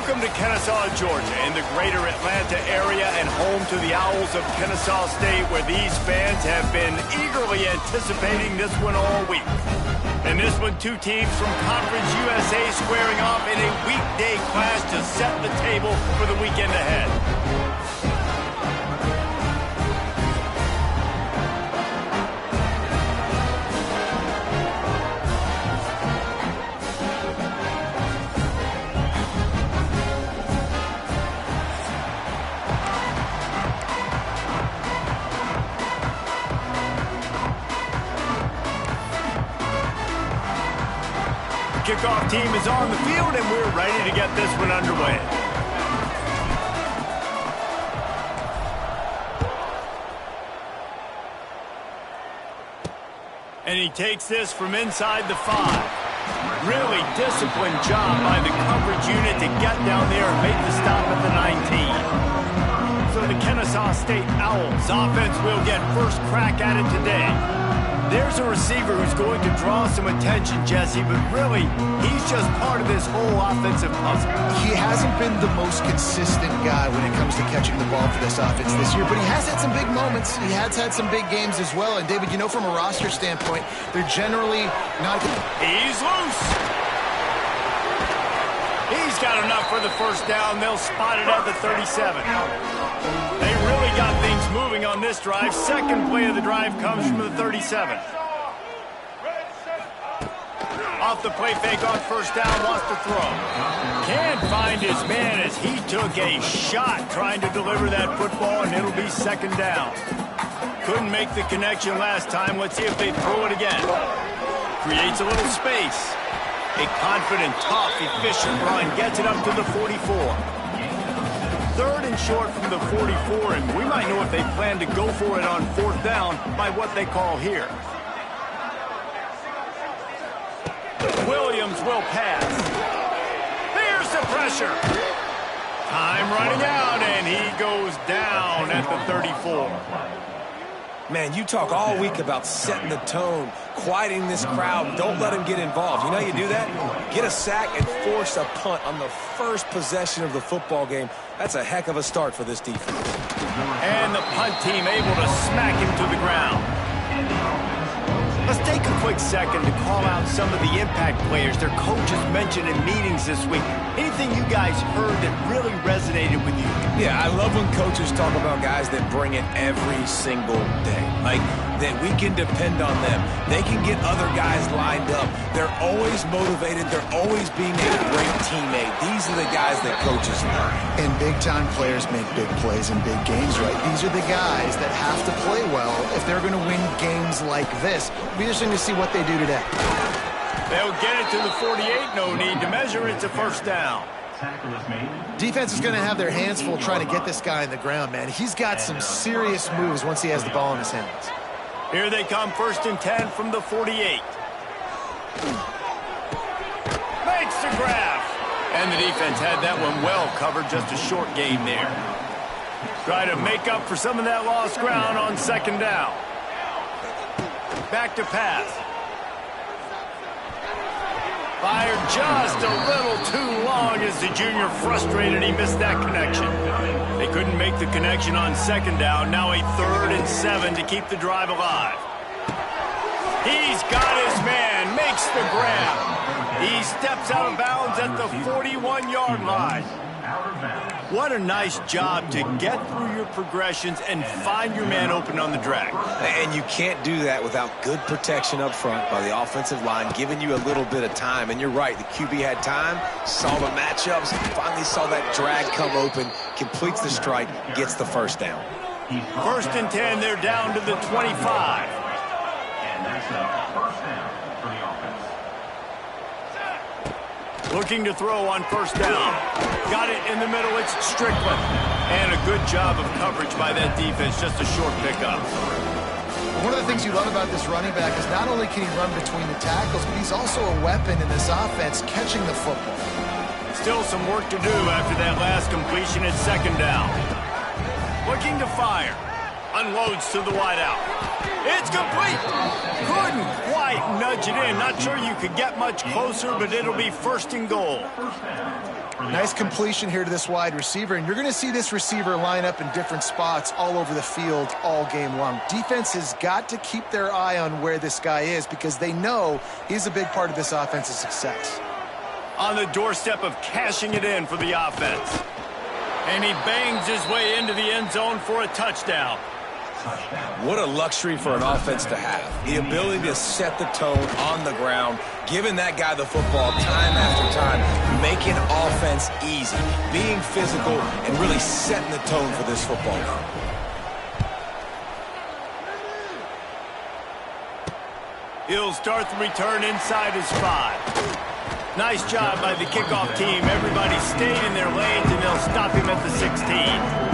Welcome to Kennesaw, Georgia, in the greater Atlanta area and home to the Owls of Kennesaw State, where these fans have been eagerly anticipating this one all week. In this one, two teams from Conference USA squaring off in a weekday clash to set the table for the weekend ahead. Kickoff team is on the field, and we're ready to get this one underway. And he takes this from inside the 5. Really disciplined job by the coverage unit to get down there and make the stop at the 19. So the Kennesaw State Owls offense will get first crack at it today. There's a receiver who's going to draw some attention, Jesse, but really, he's just part of this whole offensive puzzle. He hasn't been the most consistent guy when it comes to catching the ball for this offense this year, but he has had some big moments. He has had some big games as well. And, David, you know, from a roster standpoint, they're generally not... He's loose. He's got enough for the first down. They'll spot it at the 37. They really got things moving on this drive. Second play of the drive comes from the 37. Off the play fake on first down, wants to throw. Can't find his man as he took a shot trying to deliver that football, and it'll be second down. Couldn't make the connection last time. Let's see if they throw it again. Creates a little space. A confident, tough, efficient run gets it up to the 44. Third and short from the 44, and we might know if they plan to go for it on fourth down by what they call here. Williams will pass. There's the pressure. Time running out, and he goes down at the 34. Man, you talk all week about setting the tone, quieting this crowd. Don't let them get involved. You know how you do that? Get a sack and force a punt on the first possession of the football game. That's a heck of a start for this defense. And the punt team able to smack him to the ground. Let's take a quick second to call out some of the impact players their coaches mentioned in meetings this week. Anything you guys heard that really resonated with you? Yeah, I love when coaches talk about guys that bring it every single day. Like, that we can depend on them. They can get other guys lined up. They're always motivated. They're always being a great teammate. These are the guys that coaches love. And big-time players make big plays in big games, right? These are the guys that have to play well if they're going to win games like this. It'll be interesting to see what they do today. They'll get it to the 48. No need to measure. It's a first down. Defense is going to have their hands full trying to get this guy in the ground, man. He's got some serious moves once he has the ball in his hands. Here they come, first and 10 from the 48. Makes the grab. And the defense had that one well covered, just a short gain there. Try to make up for some of that lost ground on second down. Back to pass. Fired just a little too long as the junior frustrated. He missed that connection. They couldn't make the connection on second down. Now a 3rd and 7 to keep the drive alive. He's got his man, makes the grab. He steps out of bounds at the 41-yard line. What a nice job to get through your progressions and find your man open on the drag. And you can't do that without good protection up front by the offensive line, giving you a little bit of time. And you're right, the QB had time, saw the matchups, finally saw that drag come open, completes the strike, gets the first down. First and 10, they're down to the 25. And that's a first down for the offense. Looking to throw on first down. Got it in the middle, it's Strickland. And a good job of coverage by that defense, just a short pickup. One of the things you love about this running back is not only can he run between the tackles, but he's also a weapon in this offense, catching the football. Still some work to do after that last completion at second down. Looking to fire. Unloads to the wideout. It's complete. Couldn't quite nudge it in. Not sure you could get much closer, but it'll be first and goal. Nice completion here to this wide receiver, and you're going to see this receiver line up in different spots all over the field all game long. Defense has got to keep their eye on where this guy is because they know he's a big part of this offense's success. On the doorstep of cashing it in for the offense. And he bangs his way into the end zone for a touchdown. What a luxury for an offense to have. The ability to set the tone on the ground, giving that guy the football time after time, making offense easy, being physical, and really setting the tone for this football game. He'll start the return inside his 5. Nice job by the kickoff team. Everybody stayed in their lanes, and they'll stop him at the 16.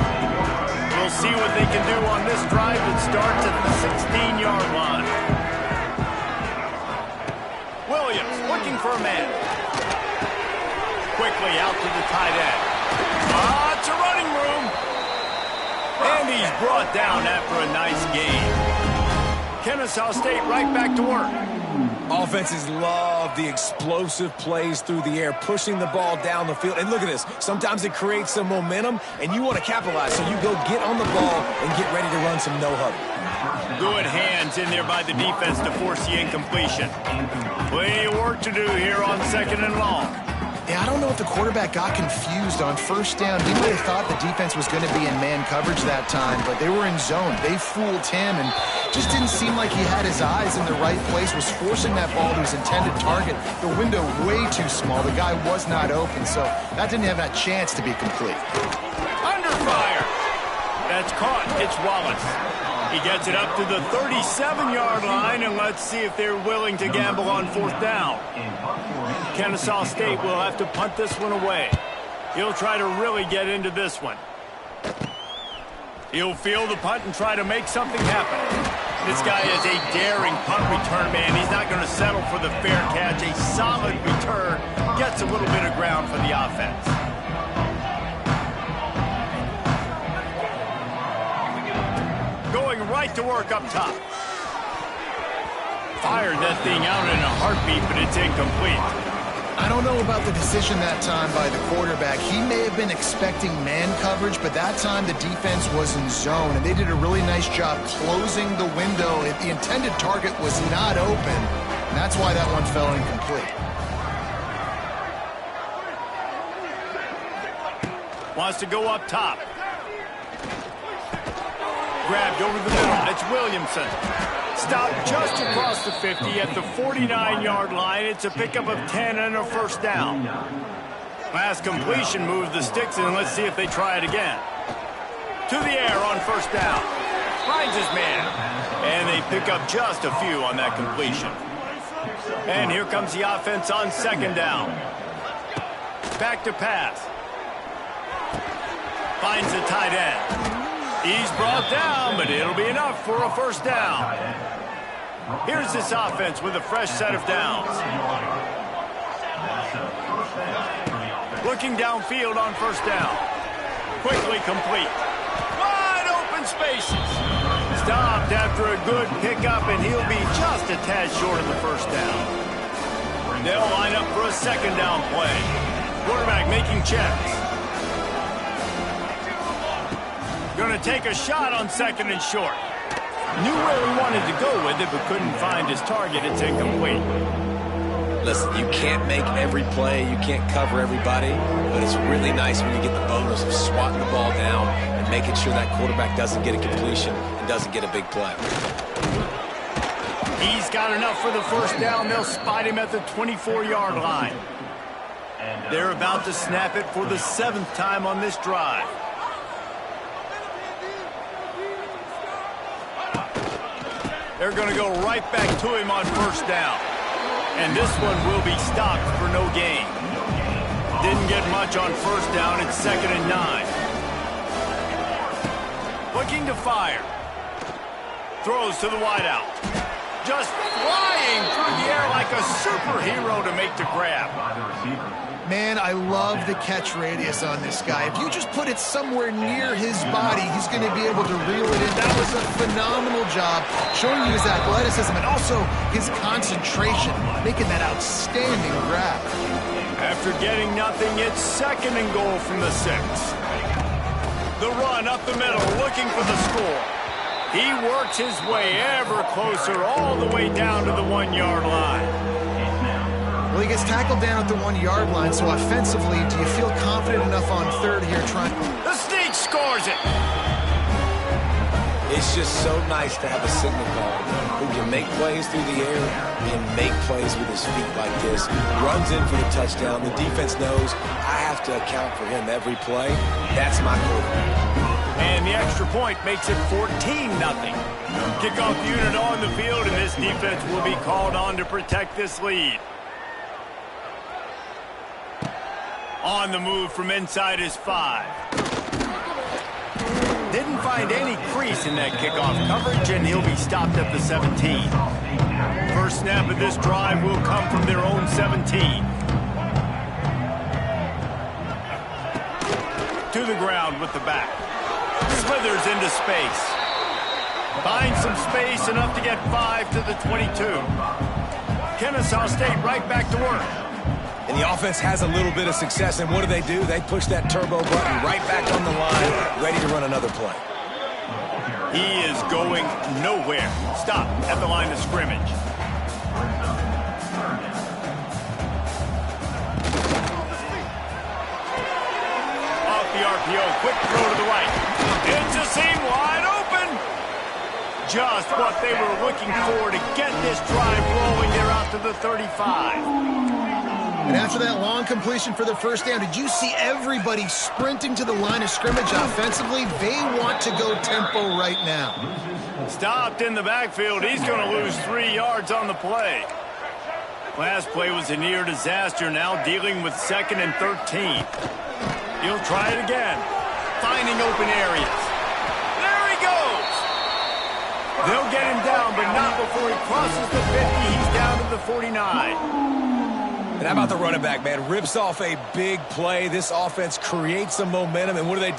We'll see what they can do on this drive that starts at the 16-yard line. Williams looking for a man. Quickly out to the tight end. It's a running room. And he's brought down after a nice gain. Kennesaw State right back to work. Offenses love the explosive plays through the air, pushing the ball down the field. And look at this. Sometimes it creates some momentum, and you want to capitalize. So you go get on the ball and get ready to run some no-huddle. Good hands in there by the defense to force the incompletion. Plenty of work to do here on 2nd and long. Yeah, I don't know if the quarterback got confused on first down. He might have thought the defense was going to be in man coverage that time, but they were in zone. They fooled him and just didn't seem like he had his eyes in the right place, was forcing that ball to his intended target. The window way too small. The guy was not open, so that didn't have that chance to be complete. Under fire. That's caught. It's Wallace. He gets it up to the 37-yard line, and let's see if they're willing to gamble on 4th down. Kennesaw State will have to punt this one away. He'll try to really get into this one. He'll field the punt and try to make something happen. This guy is a daring punt return man. He's not going to settle for the fair catch. A solid return gets a little bit of ground for the offense. Going right to work up top. Fired that thing out in a heartbeat, but it's incomplete. I don't know about the decision that time by the quarterback. He may have been expecting man coverage, but that time the defense was in zone, and they did a really nice job closing the window. The intended target was not open, and that's why that one fell incomplete. Wants to go up top. Grabbed over the middle. It's Williamson. Stopped just across the 50 at the 49-yard line. It's a pickup of 10 and a first down. Last completion moved the sticks, and let's see if they try it again. To the air on first down. Finds his man. And they pick up just a few on that completion. And here comes the offense on 2nd down. Back to pass. Finds the tight end. He's brought down, but it'll be enough for a first down. Here's this offense with a fresh set of downs. Looking downfield on first down. Quickly complete. Wide open spaces. Stopped after a good pickup, and he'll be just a tad short of the first down. They'll line up for a 2nd down play. Quarterback making checks. Going to take a shot on 2nd and short. Knew where he wanted to go with it, but couldn't find his target. It's incomplete. Listen, you can't make every play. You can't cover everybody. But it's really nice when you get the bonus of swatting the ball down and making sure that quarterback doesn't get a completion and doesn't get a big play. He's got enough for the first down. They'll spot him at the 24-yard line. They're about to snap it for the 7th time on this drive. They're going to go right back to him on first down. And this one will be stopped for no gain. Didn't get much on first down. It's 2nd and 9. Looking to fire. Throws to the wideout. Just flying through the air like a superhero to make the grab. Man, I love the catch radius on this guy. If you just put it somewhere near his body, he's going to be able to reel it in. That was a phenomenal job showing you his athleticism and also his concentration, making that outstanding grab. After getting nothing, it's 2nd and goal from the 6. The run up the middle, looking for the score. He works his way ever closer all the way down to the 1-yard line. Well, he gets tackled down at the 1-yard line, so offensively, do you feel confident enough on 3rd here trying? The sneak scores it. It's just so nice to have a signal call who can make plays through the air and make plays with his feet like this. Runs in for the touchdown. The defense knows I have to account for him every play. That's my quarterback. And the extra point makes it 14-0. Kickoff unit on the field, and this defense will be called on to protect this lead. On the move from inside his 5. Didn't find any crease in that kickoff coverage, and he'll be stopped at the 17. First snap of this drive will come from their own 17. To the ground with the back. Slithers into space. Finds some space, enough to get 5 to the 22. Kennesaw State right back to work. And the offense has a little bit of success, and what do? They push that turbo button right back on the line, ready to run another play. He is going nowhere. Stop at the line of scrimmage. Off the RPO, quick throw to the right. It's a seam wide open. Just what they were looking for to get this drive rolling. They're out to the 35. And after that long completion for the first down, did you see everybody sprinting to the line of scrimmage offensively? They want to go tempo right now. Stopped in the backfield. He's going to lose 3 yards on the play. Last play was a near disaster, now dealing with 2nd and 13. He'll try it again. Finding open areas. There he goes. They'll get him down, but not before he crosses the 50. He's down to the 49. And how about the running back, man? Rips off a big play. This offense creates some momentum, and what do? They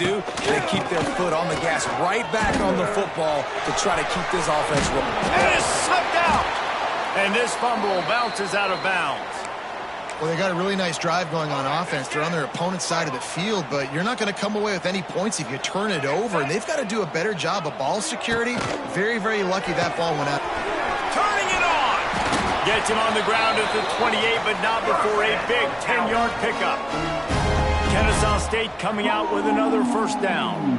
keep their foot on the gas right back on the football to try to keep this offense rolling. And it's slipped out. And this fumble bounces out of bounds. Well, they got a really nice drive going on offense. They're on their opponent's side of the field, but you're not going to come away with any points if you turn it over, and they've got to do a better job of ball security. Very, very lucky that ball went out. Turning it on. Gets him on the ground at the 28, but not before a big 10-yard pickup. Kennesaw State coming out with another first down.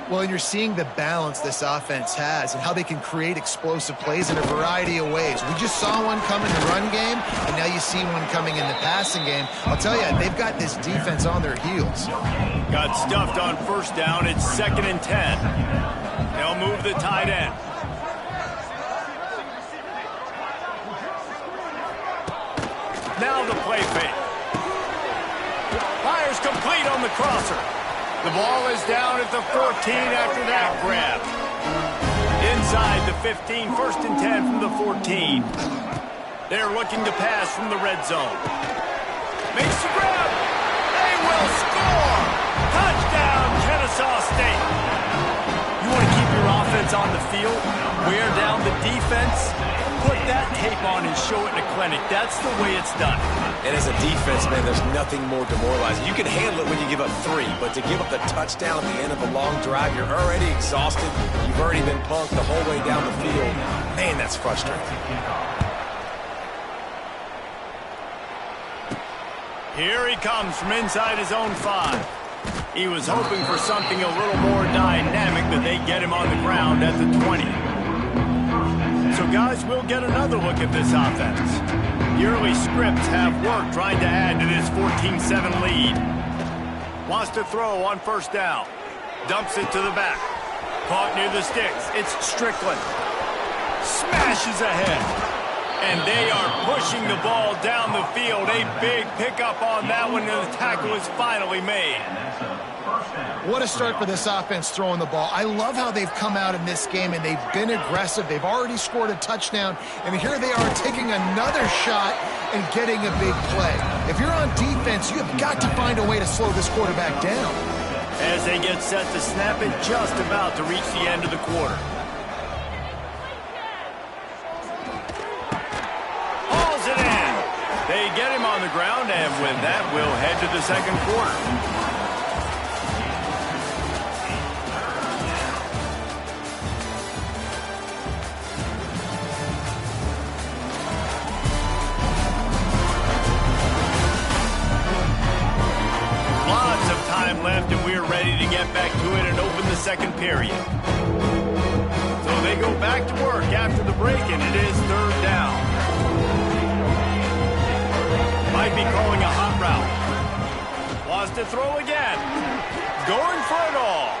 Well, and you're seeing the balance this offense has and how they can create explosive plays in a variety of ways. We just saw one come in the run game, and now you see one coming in the passing game. I'll tell you, they've got this defense on their heels. Got stuffed on first down. It's 2nd and 10. They'll move the tight end. Now the play fake. Fires complete on the crosser. The ball is down at the 14 after that grab. Inside the 15, 1st and 10 from the 14. They're looking to pass from the red zone. Makes the grab. They will score. Touchdown, Kennesaw State. You want to keep your offense on the field, wear down the defense, put that tape on and show it in a clinic. That's the way it's done. And as a defense, man, there's nothing more demoralizing. You can handle it when you give up 3, but to give up the touchdown at the end of a long drive, you're already exhausted. You've already been punked the whole way down the field. Man, that's frustrating. Here he comes from inside his own 5. He was hoping for something a little more dynamic, but they get him on the ground at the 20. So, guys, we'll get another look at this offense. The early scripts have worked trying to add to this 14-7 lead. Wants to throw on first down. Dumps it to the back. Caught near the sticks. It's Strickland. Smashes ahead. And they are pushing the ball down the field. A big pickup on that one, and the tackle is finally made. What a start for this offense throwing the ball. I love how they've come out in this game, and they've been aggressive. They've already scored a touchdown, and here they are taking another shot and getting a big play. If you're on defense, you have got to find a way to slow this quarterback down. As they get set to snap it, just about to reach the end of the quarter. the ground, and with that, we'll head to the second quarter. Lots of time left, and we're ready to get back to it and open the second period. So they go back to work after the break, and it is third down. Might be calling a hot route. Wants to throw again. Going for it all.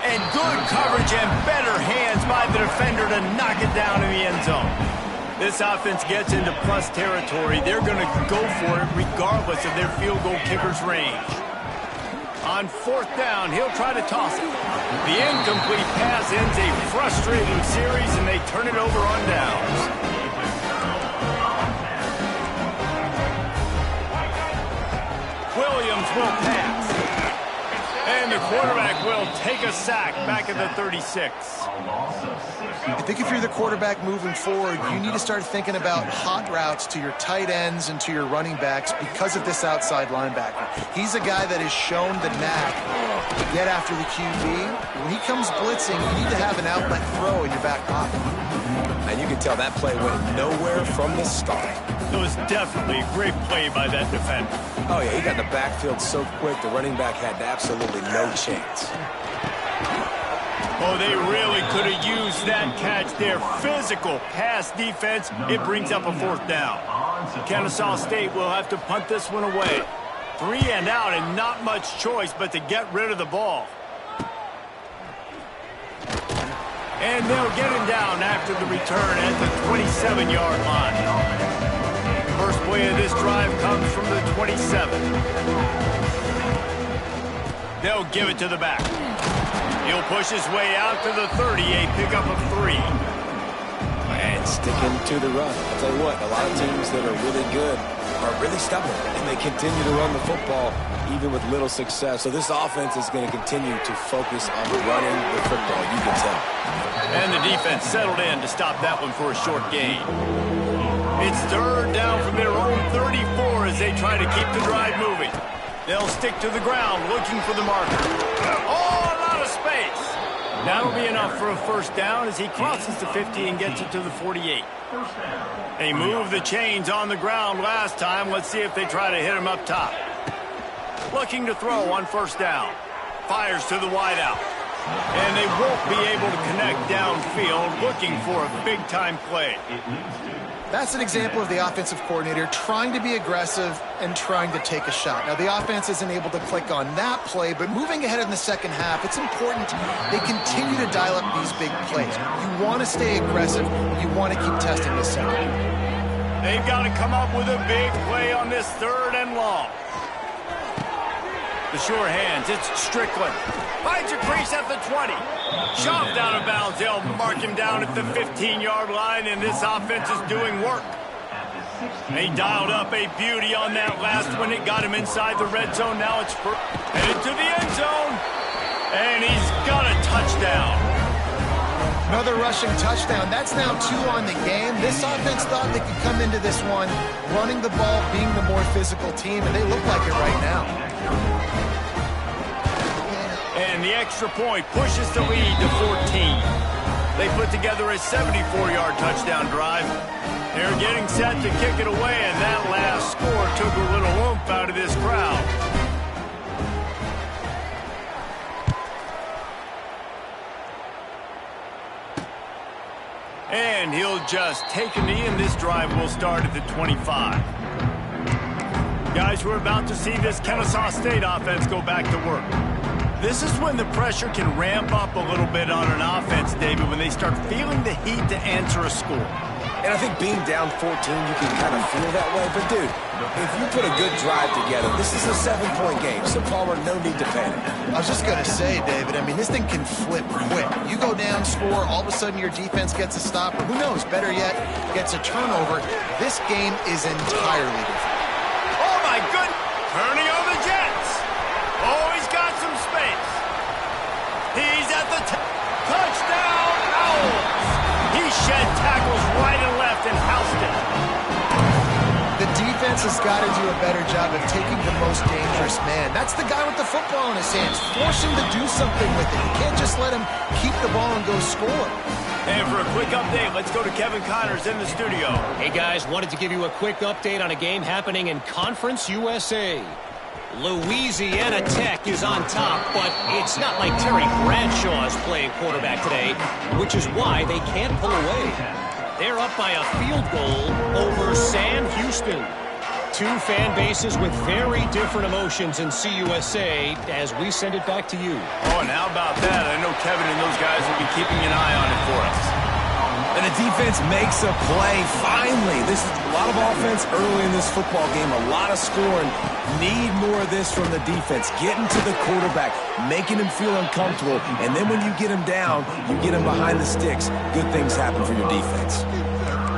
And good coverage and better hands by the defender to knock it down in the end zone. This offense gets into plus territory. They're going to go for it regardless of their field goal kicker's range. On fourth down, he'll try to toss it. The incomplete pass ends a frustrating series, and they turn it over on downs. Williams will pass. And the quarterback will take a sack back at the 36. I think if you're the quarterback moving forward, you need to start thinking about hot routes to your tight ends and to your running backs because of this outside linebacker. He's a guy that has shown the knack to get after the QB. When he comes blitzing, you need to have an outlet throw in your back pocket. And you can tell that play went nowhere from the start. It was definitely a great play by that defender. Oh, yeah, he got in the backfield so quick, the running back had absolutely no chance. Oh, they really could have used that catch there. Physical pass defense. It brings up a fourth down. Kennesaw State will have to punt this one away. 3 and out and not much choice but to get rid of the ball. And they'll get him down after the return at the 27-yard line. First play of this drive comes from the 27. They'll give it to the back. He'll push his way out to the 30, a pickup of 3. And sticking to the run. I'll tell you what, a lot of teams that are really good are really stubborn, and they continue to run the football even with little success. So this offense is going to continue to focus on running the football, you can tell. And the defense settled in to stop that one for a short gain. It's third down from their own 34 as they try to keep the drive moving. They'll stick to the ground looking for the marker. Oh, a lot of space. That'll be enough for a first down as he crosses the 50 and gets it to the 48. They moved the chains on the ground last time. Let's see if they try to hit him up top. Looking to throw on first down. Fires to the wideout. And they won't be able to connect downfield, looking for a big-time play. That's an example of the offensive coordinator trying to be aggressive and trying to take a shot. Now, the offense isn't able to click on that play, but moving ahead in the second half, it's important they continue to dial up these big plays. You want to stay aggressive. You want to keep testing this second. They've got to come up with a big play on this third and long. The sure hands, it's Strickland. Finds a crease at the 20. Shoved out of bounds. They'll mark him down at the 15-yard line, and this offense is doing work. They dialed up a beauty on that last one. It got him inside the red zone. Now it's headed to the end zone. And he's got a touchdown. Another rushing touchdown. That's now 2 on the game. This offense thought they could come into this one running the ball, being the more physical team, and they look like it right now. And the extra point pushes the lead to 14. They put together a 74-yard touchdown drive. They're getting set to kick it away, and that last score took a little oomph out of this crowd. And he'll just take a knee, and this drive will start at the 25. Guys, we're about to see this Kennesaw State offense go back to work. This is when the pressure can ramp up a little bit on an offense, David, when they start feeling the heat to answer a score. And I think being down 14, you can kind of feel that way. But, dude, if you put a good drive together, this is a 7-point game. So, Palmer, no need to panic. I was just going to say, David, I mean, this thing can flip quick. You go down, score, all of a sudden your defense gets a stop, or who knows, better yet, gets a turnover. This game is entirely different. Oh, my goodness. Turning on the Jets. Oh, he's got some space. He's at the touchdown, Owls. He shed tackles right and left and housed it. The defense has got to do a better job of taking the most dangerous man. That's the guy with the football in his hands. Force him to do something with it. You can't just let him keep the ball and go score. And for a quick update, let's go to Kevin Connors in the studio. Hey, guys, wanted to give you a quick update on a game happening in Conference USA. Louisiana Tech is on top, but it's not like Terry Bradshaw is playing quarterback today, which is why they can't pull away. They're up by a field goal over Sam Houston. Two fan bases with very different emotions in CUSA as we send it back to you. Oh, and how about that? I know Kevin and those guys will be keeping an eye on it for us. And the defense makes a play. Finally, this is a lot of offense early in this football game, a lot of scoring. Need more of this from the defense. Getting to the quarterback, making him feel uncomfortable, and then when you get him down, you get him behind the sticks. Good things happen for your defense.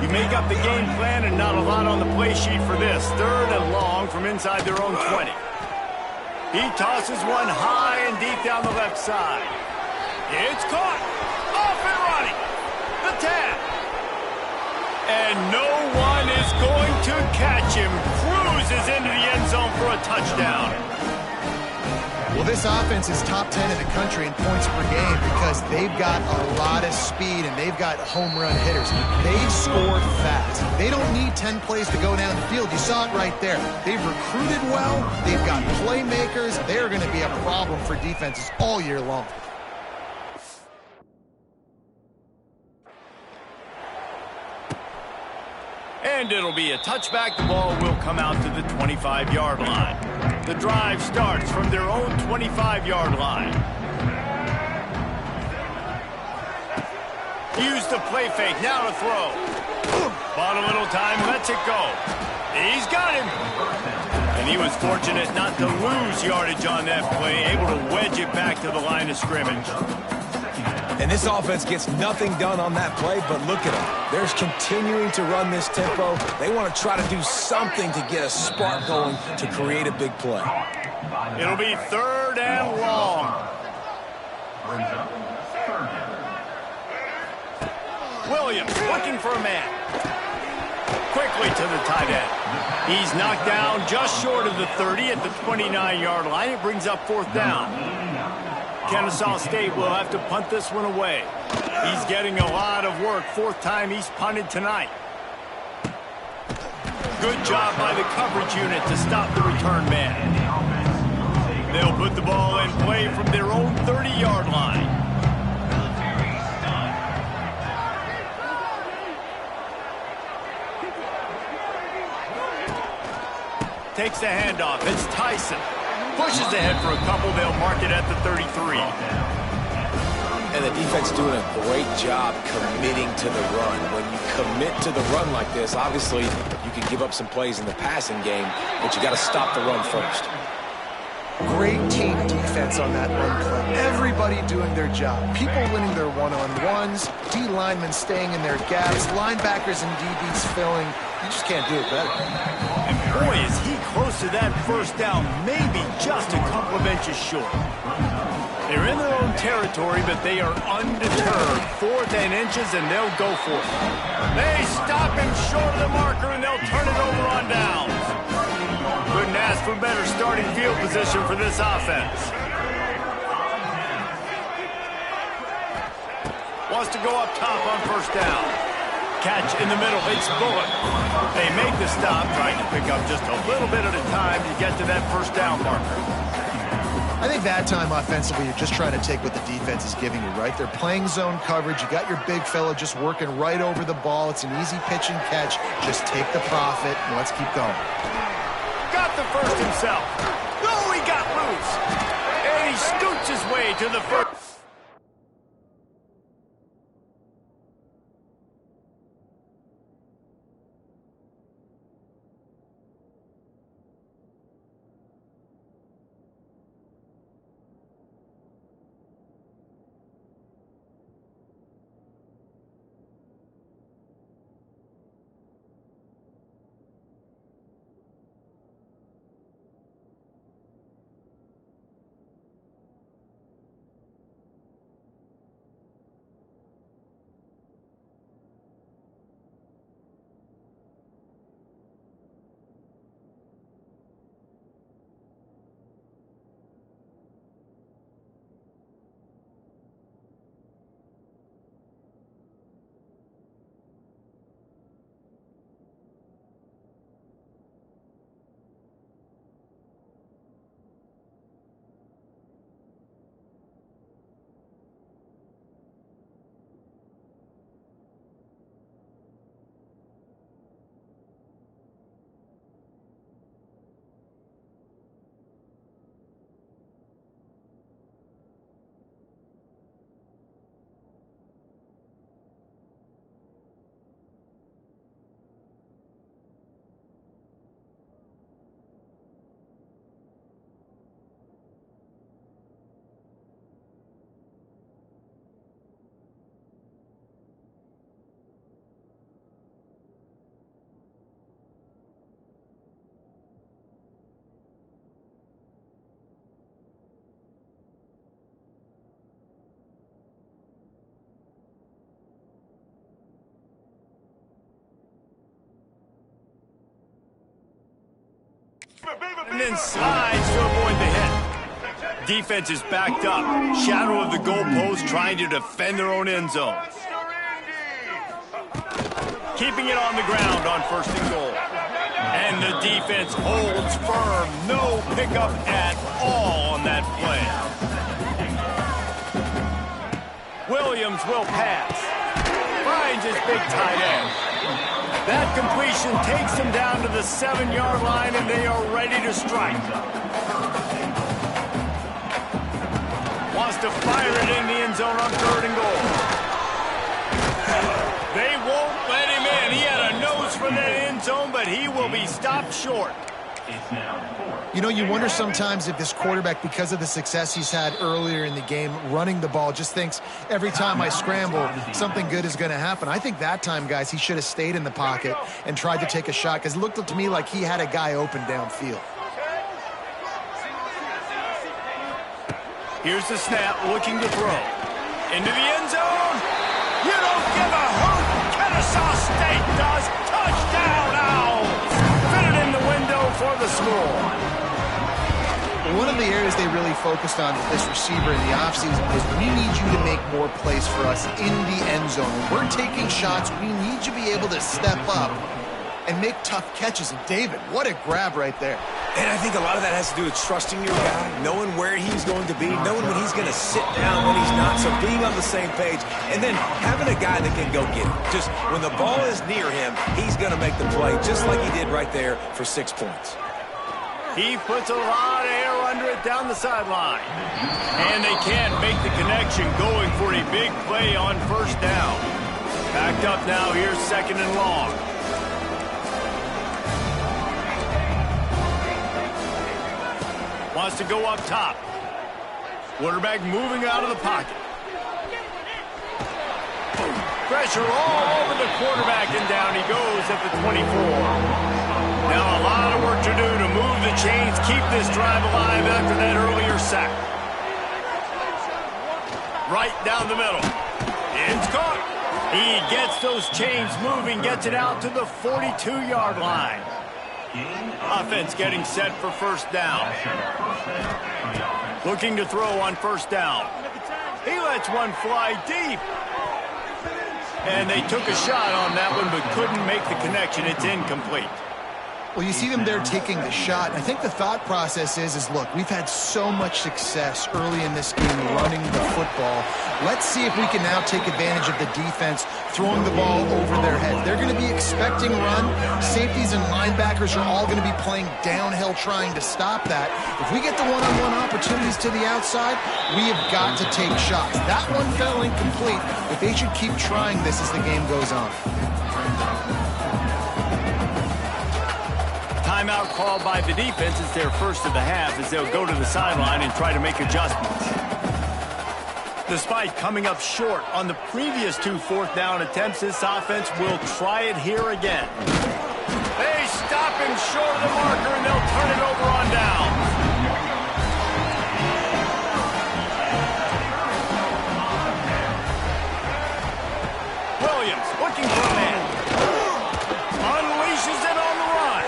You make up the game plan and not a lot on the play sheet for this. 3rd and long from inside their own 20. He tosses one high and deep down the left side. It's caught. Off and running. The tap. And no one is going to catch him. Cruises into the end zone for a touchdown. Well, this offense is top 10 in the country in points per game because they've got a lot of speed and they've got home run hitters. They score fast. They don't need 10 plays to go down the field. You saw it right there. They've recruited well. They've got playmakers. They're going to be a problem for defenses all year long. And it'll be a touchback. The ball will come out to the 25-yard line. The drive starts from their own 25-yard line. Use the play fake. Now to throw. Bought a little time. Lets it go. He's got him. And he was fortunate not to lose yardage on that play. Able to wedge it back to the line of scrimmage. And this offense gets nothing done on that play, but look at them. They're continuing to run this tempo. They want to try to do something to get a spark going to create a big play. It'll be 3rd and long. Williams looking for a man. Quickly to the tight end. He's knocked down just short of the 30 at the 29-yard line. It brings up 4th down. Kennesaw State will have to punt this one away. He's getting a lot of work. 4th time he's punted tonight. Good job by the coverage unit to stop the return man. They'll put the ball in play from their own 30-yard line. Takes the handoff. It's Tyson. Pushes ahead for a couple. They'll mark it at the 33. And the defense doing a great job committing to the run. When you commit to the run like this, obviously you can give up some plays in the passing game, but you got to stop the run first. Great team defense on that run play. Everybody doing their job. People winning their one-on-ones, D linemen staying in their gaps, linebackers and DBs filling. You just can't do it better. And boy, is he close to that 1st down, maybe just a couple of inches short. They're in their own territory, but they are undeterred. 4th and inches, and they'll go for it. They stop him short of the marker, and they'll turn it over on downs. Couldn't ask for better starting field position for this offense. Wants to go up top on 1st down. Catch in the middle. It's Bullock. They make the stop, trying to pick up just a little bit at a time to get to that 1st down marker. I think that time offensively, you're just trying to take what the defense is giving you, right? They're playing zone coverage. You got your big fella just working right over the ball. It's an easy pitch and catch. Just take the profit, and let's keep going. Got the first himself. Oh, he got loose. And he scoots his way to the first. and then slides to avoid the hit. Defense is backed up. Shadow of the goalpost trying to defend their own end zone. Keeping it on the ground on 1st and goal. And the defense holds firm. No pickup at all on that play. Williams will pass. Finds his big tight end. That completion takes them down to the 7-yard line, and they are ready to strike. Wants to fire it in the end zone on 3rd and goal. They won't let him in. He had a nose for that end zone, but he will be stopped short. You know, you wonder sometimes if this quarterback, because of the success he's had earlier in the game, running the ball, just thinks every time I scramble, something good is going to happen. I think that time, guys, he should have stayed in the pocket and tried to take a shot, because it looked to me like he had a guy open downfield. Here's the snap, looking to throw. Into the end zone. You don't give a hoot. Kennesaw State does. Touchdown, Owls. Fit it in the window for the score. One of the areas they really focused on with this receiver in the offseason was, we need you to make more plays for us in the end zone. When we're taking shots, we need you to be able to step up and make tough catches. And David, what a grab right there. And I think a lot of that has to do with trusting your guy, knowing where he's going to be, knowing when he's going to sit down, when he's not, so being on the same page, and then having a guy that can go get it. Just when the ball is near him, he's going to make the play, just like he did right there for 6 points. He puts a lot of air under it down the sideline. And they can't make the connection, going for a big play on 1st down. Backed up now, here's 2nd and long. Wants to go up top. Quarterback moving out of the pocket. Pressure all over the quarterback, and down he goes at the 24. Now a lot of work to do to move the chains, keep this drive alive after that earlier sack. Right down the middle. It's caught. He gets those chains moving, gets it out to the 42-yard line. Offense getting set for 1st down. Looking to throw on 1st down. He lets one fly deep. And they took a shot on that one, but couldn't make the connection. It's incomplete. Well, you see them there taking the shot. I think the thought process is look, we've had so much success early in this game running the football. Let's see if we can now take advantage of the defense throwing the ball over their heads. They're going to be expecting run. Safeties and linebackers are all going to be playing downhill trying to stop that. If we get the one-on-one opportunities to the outside, we have got to take shots. That one fell incomplete, but they should keep trying this as the game goes on. Timeout called by the defense. It's their first of the half as they'll go to the sideline and try to make adjustments. Despite coming up short on the previous 2 4th down attempts, this offense will try it here again. They stop him short of the marker, and they'll turn it over on down. Williams looking for a man. Unleashes it on the run.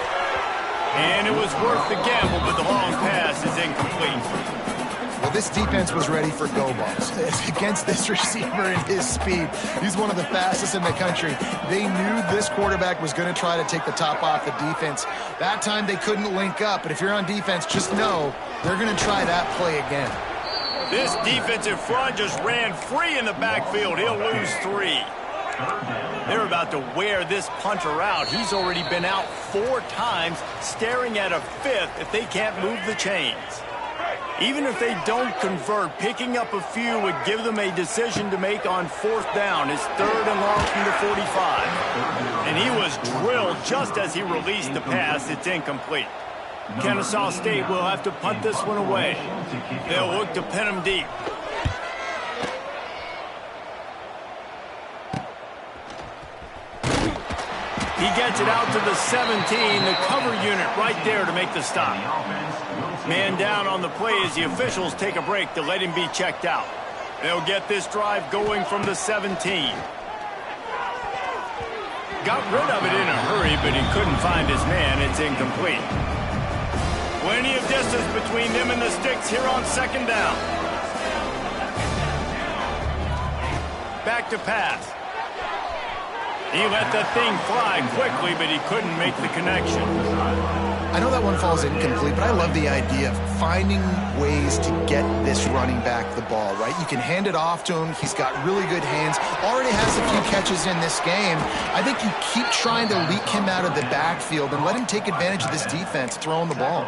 And it was worth the gamble, but the long pass is incomplete. Well, this defense was ready for go balls. Against this receiver and his speed, he's one of the fastest in the country. They knew this quarterback was going to try to take the top off the defense. That time they couldn't link up, but if you're on defense, just know they're going to try that play again. This defensive front just ran free in the backfield. He'll lose 3. They're about to wear this punter out. He's already been out 4 times, staring at a 5th if they can't move the chains. Even if they don't convert, picking up a few would give them a decision to make on 4th down. His 3rd and long from the 45. And he was drilled just as he released the pass. It's incomplete. Kennesaw State will have to punt this one away. They'll look to pin him deep. He gets it out to the 17, the cover unit right there to make the stop. Man down on the play as the officials take a break to let him be checked out. They'll get this drive going from the 17. Got rid of it in a hurry, but he couldn't find his man. It's incomplete. Plenty of distance between them and the sticks here on second down. Back to pass. He let that thing fly quickly, but he couldn't make the connection. I know that one falls incomplete, but I love the idea of finding ways to get this running back the ball, right? You can hand it off to him. He's got really good hands. Already has a few catches in this game. I think you keep trying to leak him out of the backfield and let him take advantage of this defense throwing the ball.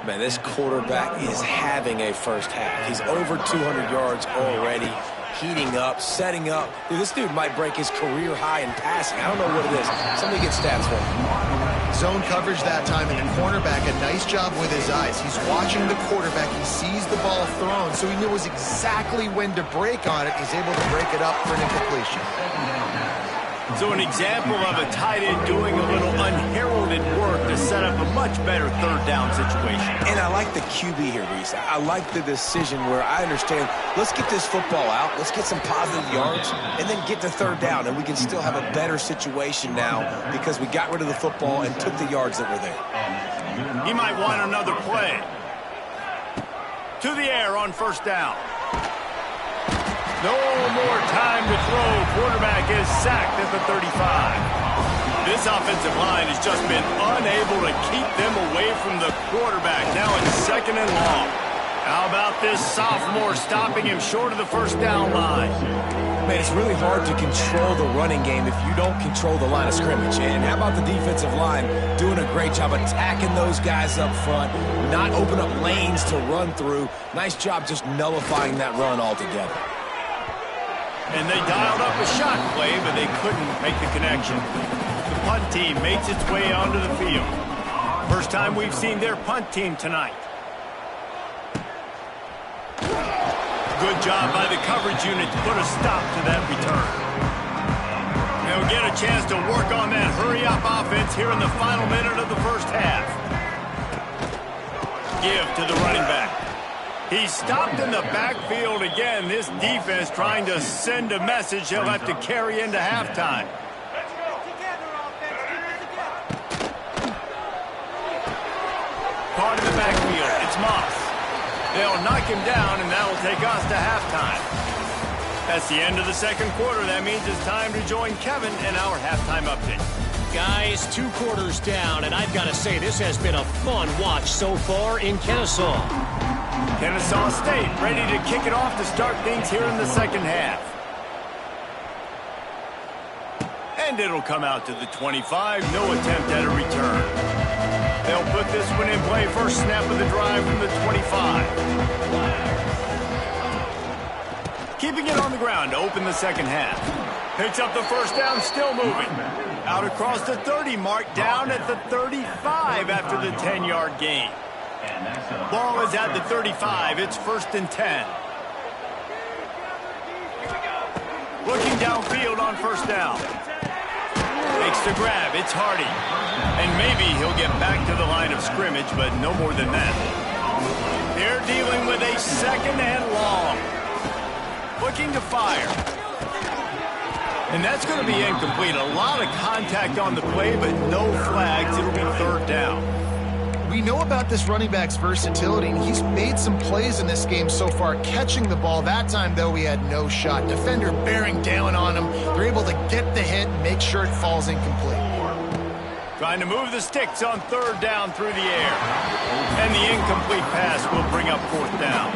Man, this quarterback is having a first half. He's over 200 yards already. Heating up, setting up. Dude, this dude might break his career high in passing. I don't know what it is. Somebody get stats for him. Zone coverage that time, and the cornerback, a nice job with his eyes. He's watching the quarterback. He sees the ball thrown, so he knows exactly when to break on it. He's able to break it up for an incompletion. So an example of a tight end doing a little unheralded work to set up a much better third down situation. And I like the QB here, Reese. I like the decision where I understand, let's get this football out, let's get some positive yards, and then get to third down, and we can still have a better situation now because we got rid of the football and took the yards that were there. He might want another play. To the air on first down. No more time to throw. Quarterback is sacked at the 35. This offensive line has just been unable to keep them away from the quarterback. Now it's second and long. How about this sophomore stopping him short of the first down line? Man, it's really hard to control the running game if you don't control the line of scrimmage. And how about the defensive line doing a great job attacking those guys up front, not open up lanes to run through. Nice job just nullifying that run altogether. And they dialed up a shot play, but they couldn't make the connection. The punt team makes its way onto the field. First time we've seen their punt team tonight. Good job by the coverage unit to put a stop to that return. They'll get a chance to work on that hurry-up offense here in the final minute of the first half. Give to the running back. He's stopped in the backfield again. This defense trying to send a message he'll have to carry into halftime. Caught in the backfield. It's Moss. They'll knock him down, and that will take us to halftime. That's the end of the second quarter. That means it's time to join Kevin in our halftime update. Guys, 2 quarters down, and I've got to say this has been a fun watch so far in Kennesaw. Kennesaw State ready to kick it off to start things here in the second half. And it'll come out to the 25. No attempt at a return. They'll put this one in play. First snap of the drive from the 25. Keeping it on the ground to open the second half. Picks up the first down, still moving. Out across the 30 mark, down at the 35 after the 10-yard gain. Ball is at the 35. It's first and 10. Looking downfield on first down. Makes the grab. It's Hardy. And maybe he'll get back to the line of scrimmage, but no more than that. They're dealing with a second and long. Looking to fire. And that's going to be incomplete. A lot of contact on the play, but no flags. It'll be third down. We know about this running back's versatility, and he's made some plays in this game so far, catching the ball. That time, though, he had no shot. Defender bearing down on him. They're able to get the hit and make sure it falls incomplete. Trying to move the sticks on third down through the air. And the incomplete pass will bring up fourth down.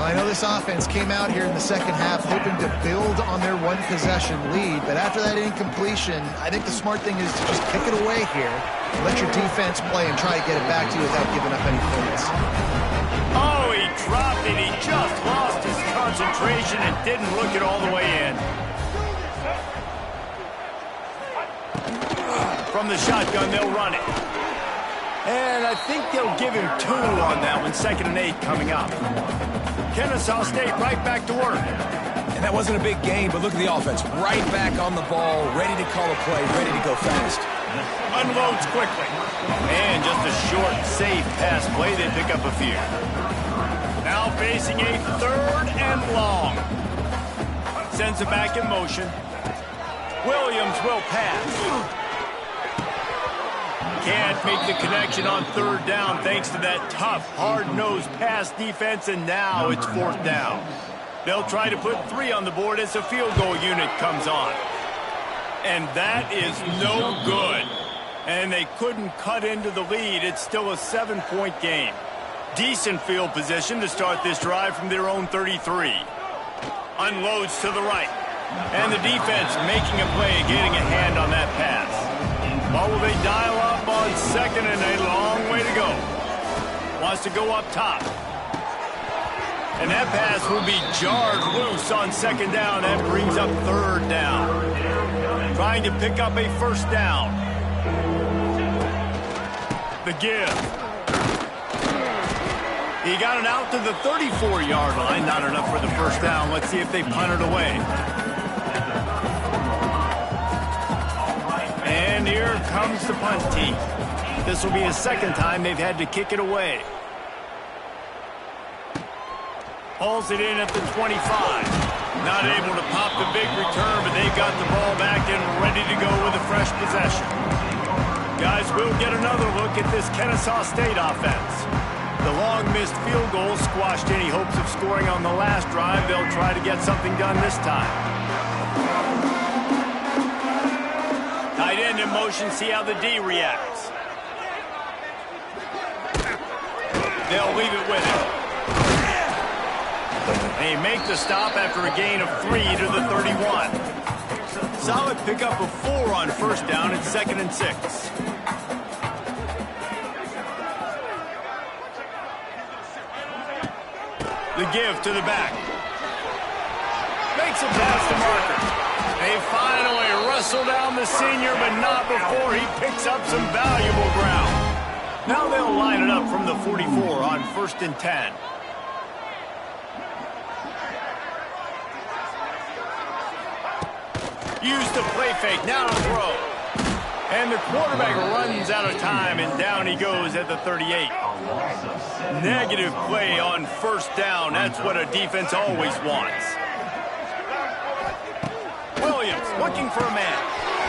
Well, I know this offense came out here in the second half hoping to build on their one-possession lead, but after that incompletion, I think the smart thing is to just kick it away here. Let your defense play and try to get it back to you without giving up any points. Oh, he dropped it. He just lost his concentration and didn't look it all the way in. From the shotgun, they'll run it. And I think they'll give him 2 on that one. 2nd and 8 coming up. Kennesaw State right back to work. And that wasn't a big game, but look at the offense. Right back on the ball, ready to call a play, ready to go fast. Unloads quickly. And just a short, safe pass play. They pick up a few. Now facing a third and long. Sends it back in motion. Williams will pass. Can't make the connection on third down thanks to that tough, hard-nosed pass defense, and now it's fourth down. They'll try to put 3 on the board as a field goal unit comes on. And that is no good. And they couldn't cut into the lead. It's still a 7-point game. Decent field position to start this drive from their own 33. Unloads to the right. And the defense making a play, getting a hand on that pass. What will they dial up on second, and a long way to go. Wants to go up top. And that pass will be jarred loose on second down. That brings up third down. Trying to pick up a first down. The give. He got it out to the 34-yard line. Not enough for the first down. Let's see if they punt it away. And here comes the punt team. This will be a second time they've had to kick it away. Hauls it in at the 25. Not able to pop the big return, but they've got the ball back and ready to go with a fresh possession. Guys, we'll get another look at this Kennesaw State offense. The long missed field goal squashed any hopes of scoring on the last drive. They'll try to get something done this time. Tight end in motion, see how the D reacts. They'll leave it with him. They make the stop after a gain of 3 to the 31. Solid pickup of 4 on first down at 2nd and 6. The give to the back. Makes it past the marker. They finally wrestle down the senior, but not before he picks up some valuable ground. Now they'll line it up from the 44 on 1st and 10. Use the play fake, now to throw. And the quarterback runs out of time, and down he goes at the 38. Negative play on first down. That's what a defense always wants. Williams looking for a man.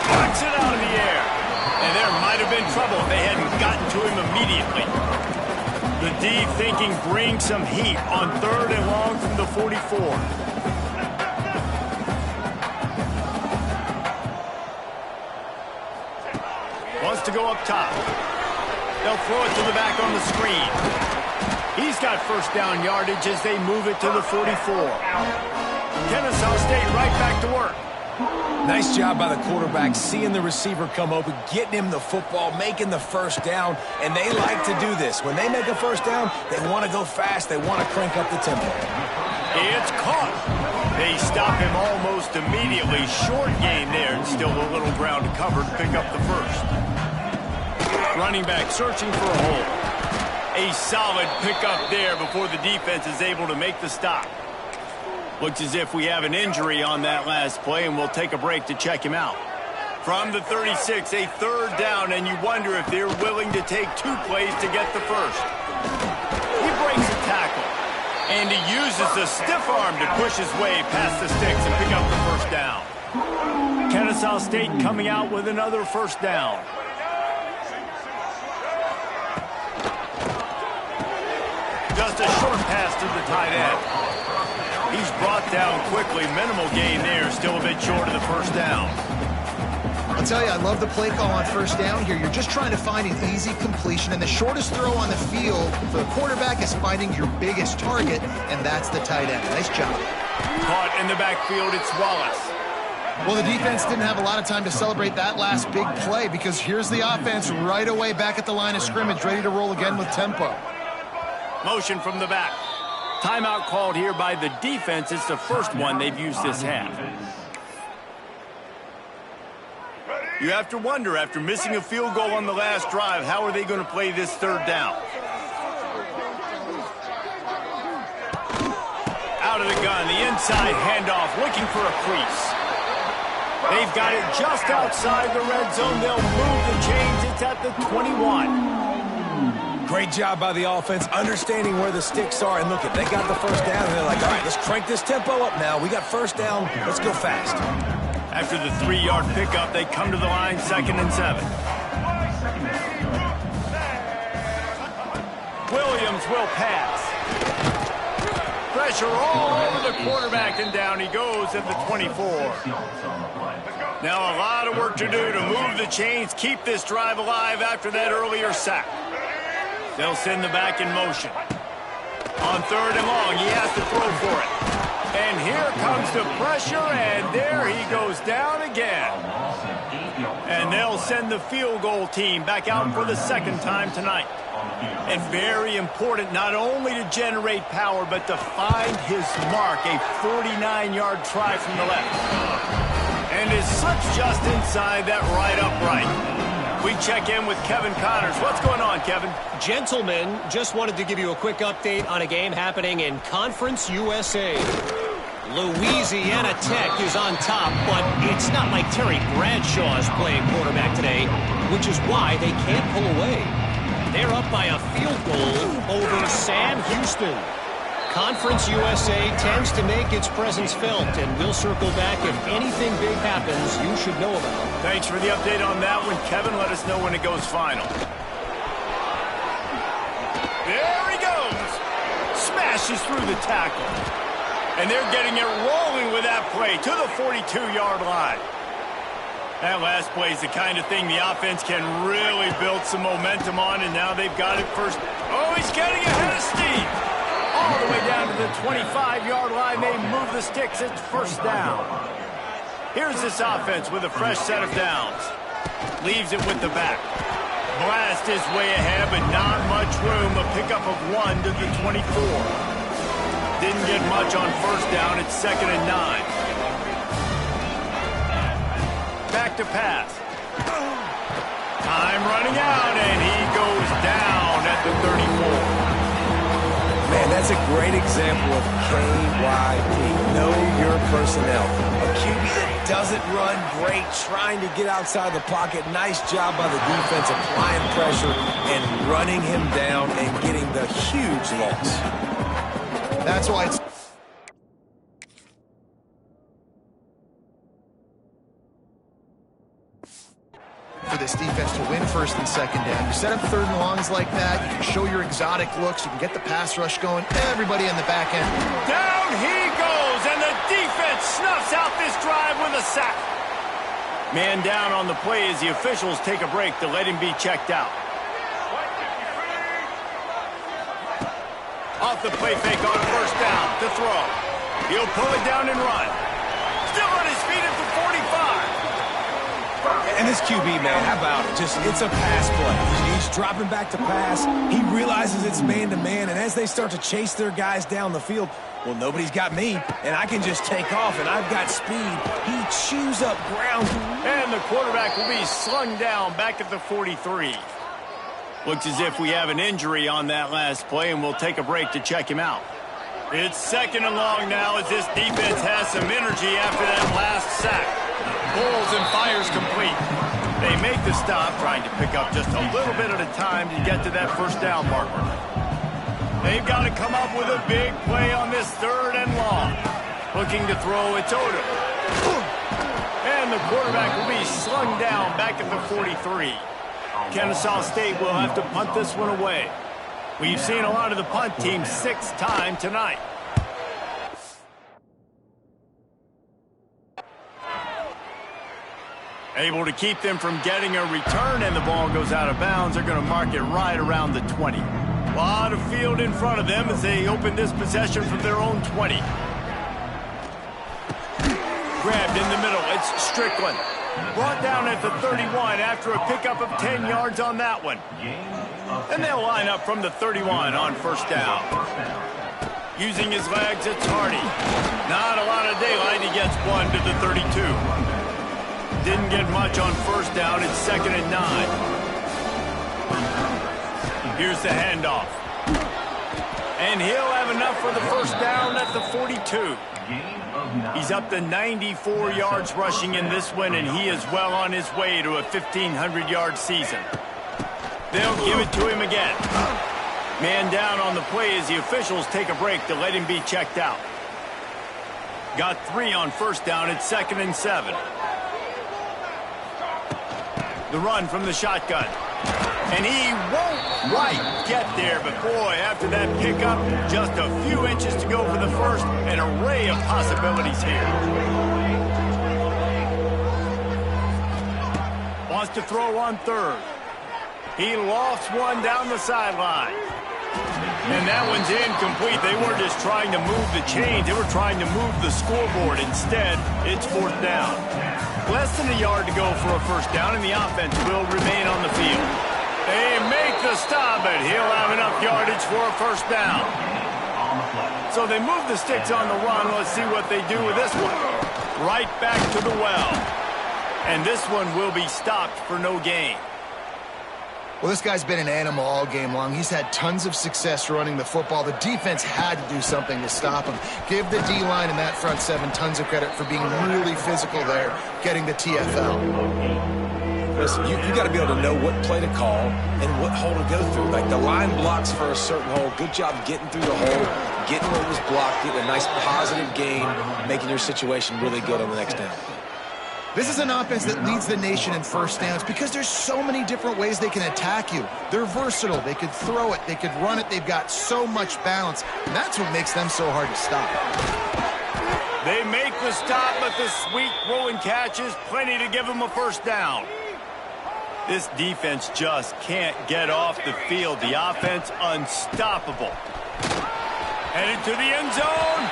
Knocks it out of the air. And there might have been trouble if they hadn't gotten to him immediately. The D thinking bring some heat on 3rd and long from the 44. Wants to go up top. They'll throw it to the back on the screen. He's got first down yardage as they move it to the 44. Kennesaw State right back to work. Nice job by the quarterback, seeing the receiver come open, getting him the football, making the first down, and they like to do this. When they make a first down, they want to go fast. They want to crank up the tempo. It's caught. They stop him almost immediately. Short gain there, and still a little ground to cover to pick up the first. Running back searching for a hole. A solid pickup there before the defense is able to make the stop. Looks as if we have an injury on that last play, and we'll take a break to check him out. From the 36, a 3rd down, and you wonder if they're willing to take 2 plays to get the first. He breaks a tackle, and he uses the stiff arm to push his way past the sticks and pick up the first down. Kennesaw State coming out with another first down. Just a short pass to the tight end. He's brought down quickly. Minimal gain there. Still a bit short of the first down. I'll tell you, I love the play call on first down here. You're just trying to find an easy completion, and the shortest throw on the field for the quarterback is finding your biggest target, and that's the tight end. Nice job. Caught in the backfield, it's Wallace. Well, the defense didn't have a lot of time to celebrate that last big play because here's the offense right away back at the line of scrimmage, ready to roll again with tempo. Motion from the back. Timeout called here by the defense. It's the first one they've used this half. You have to wonder, after missing a field goal on the last drive, how are they going to play this 3rd down? Out of the gun, the inside handoff, looking for a crease. They've got it just outside the red zone. They'll move the chains. It's at the 21. Great job by the offense, understanding where the sticks are. And look, they got the first down, and they're like, all right, let's crank this tempo up now. We got first down. Let's go fast. After the 3-yard pickup, they come to the line 2nd and 7. Williams will pass. Pressure all over the quarterback, and down he goes at the 24. Now a lot of work to do to move the chains, keep this drive alive after that earlier sack. They'll send the back in motion. On 3rd and long, he has to throw for it. And here comes the pressure, and there he goes down again. And they'll send the field goal team back out for the 2nd time tonight. And very important not only to generate power, but to find his mark, a 49-yard try from the left. And it slips just inside that right upright. We check in with Kevin Connors. What's going on, Kevin? Gentlemen, just wanted to give you a quick update on a game happening in Conference USA. Louisiana Tech is on top, but it's not like Terry Bradshaw is playing quarterback today, which is why they can't pull away. They're up by a field goal over Sam Houston. Conference USA tends to make its presence felt, and we'll circle back if anything big happens you should know about. Thanks for the update on that one, Kevin. Let us know when it goes final. There he goes. Smashes through the tackle. And they're getting it rolling with that play to the 42-yard line. That last play is the kind of thing the offense can really build some momentum on, and now they've got it first. Oh, he's getting ahead of steam. All the way down to the 25-yard line. They move the sticks. It's 1st down. Here's this offense with a fresh set of downs. Leaves it with the back. Blast is way ahead, but not much room. A pickup of 1 to the 24. Didn't get much on 1st down. It's 2nd and 9. Back to pass. Time running out, and he goes down at the 34. Man, that's a great example of KYP. Know your personnel. A QB that doesn't run great, trying to get outside the pocket. Nice job by the defense applying pressure and running him down and getting the huge loss. That's why it's... for this defense to win 1st and 2nd down. You set up 3rd and longs like that, you can show your exotic looks, you can get the pass rush going, everybody in the back end. Down he goes, and the defense snuffs out this drive with a sack. Man down on the play as the officials take a break to let him be checked out. Off the play fake on 1st down to throw. He'll pull it down and run. Still on his feet at the 45. And this QB, man, how about it? It's a pass play. He's dropping back to pass. He realizes it's man-to-man, and as they start to chase their guys down the field, well, nobody's got me, and I can just take off, and I've got speed. He chews up ground. And the quarterback will be slung down back at the 43. Looks as if we have an injury on that last play, and we'll take a break to check him out. It's 2nd and long now as this defense has some energy after that last sack. Pulls and fires complete. They make the stop, trying to pick up just a little bit at a time to get to that 1st down marker. They've got to come up with a big play on this 3rd and long. Looking to throw, it's Odom. And the quarterback will be slung down back at the 43. Kennesaw State will have to punt this one away. We've seen a lot of the punt team 6th time tonight. Able to keep them from getting a return, and the ball goes out of bounds. They're going to mark it right around the 20. A lot of field in front of them as they open this possession from their own 20. Grabbed in the middle. It's Strickland. Brought down at the 31 after a pickup of 10 yards on that one. And they'll line up from the 31 on 1st down. Using his legs, it's Hardy. Not a lot of daylight. He gets 1 to the 32. Didn't get much on 1st down. It's 2nd and 9. Here's the handoff. And he'll have enough for the 1st down at the 42. He's up to 94 yards rushing in this one, and he is well on his way to a 1,500-yard season. They'll give it to him again. Man down on the play as the officials take a break to let him be checked out. Got 3 on 1st down. It's 2nd and 7. The run from the shotgun. And he won't quite get there, but boy, after that pickup, just a few inches to go for the first. An array of possibilities here. Wants to throw on third. He lofts one down the sideline. And that one's incomplete. They weren't just trying to move the chains. They were trying to move the scoreboard. Instead, it's fourth down. Less than a yard to go for a first down, and the offense will remain on the field. They make the stop, but he'll have enough yardage for a first down. So they move the sticks on the run. Let's see what they do with this one. Right back to the well. And this one will be stopped for no gain. Well, this guy's been an animal all game long. He's had tons of success running the football. The defense had to do something to stop him. Give the D-line and that front seven tons of credit for being really physical there, getting the TFL. Listen, you got to be able to know what play to call and what hole to go through. Like the line blocks for a certain hole. Good job getting through the hole, getting what was blocked, getting a nice positive gain, making your situation really good on the next down. This is an offense that leads the nation in first downs because there's so many different ways they can attack you. They're versatile. They could throw it. They could run it. They've got so much balance. And that's what makes them so hard to stop. They make the stop, but the sweet rolling catch is plenty to give them a first down. This defense just can't get off the field. The offense unstoppable. Headed to the end zone.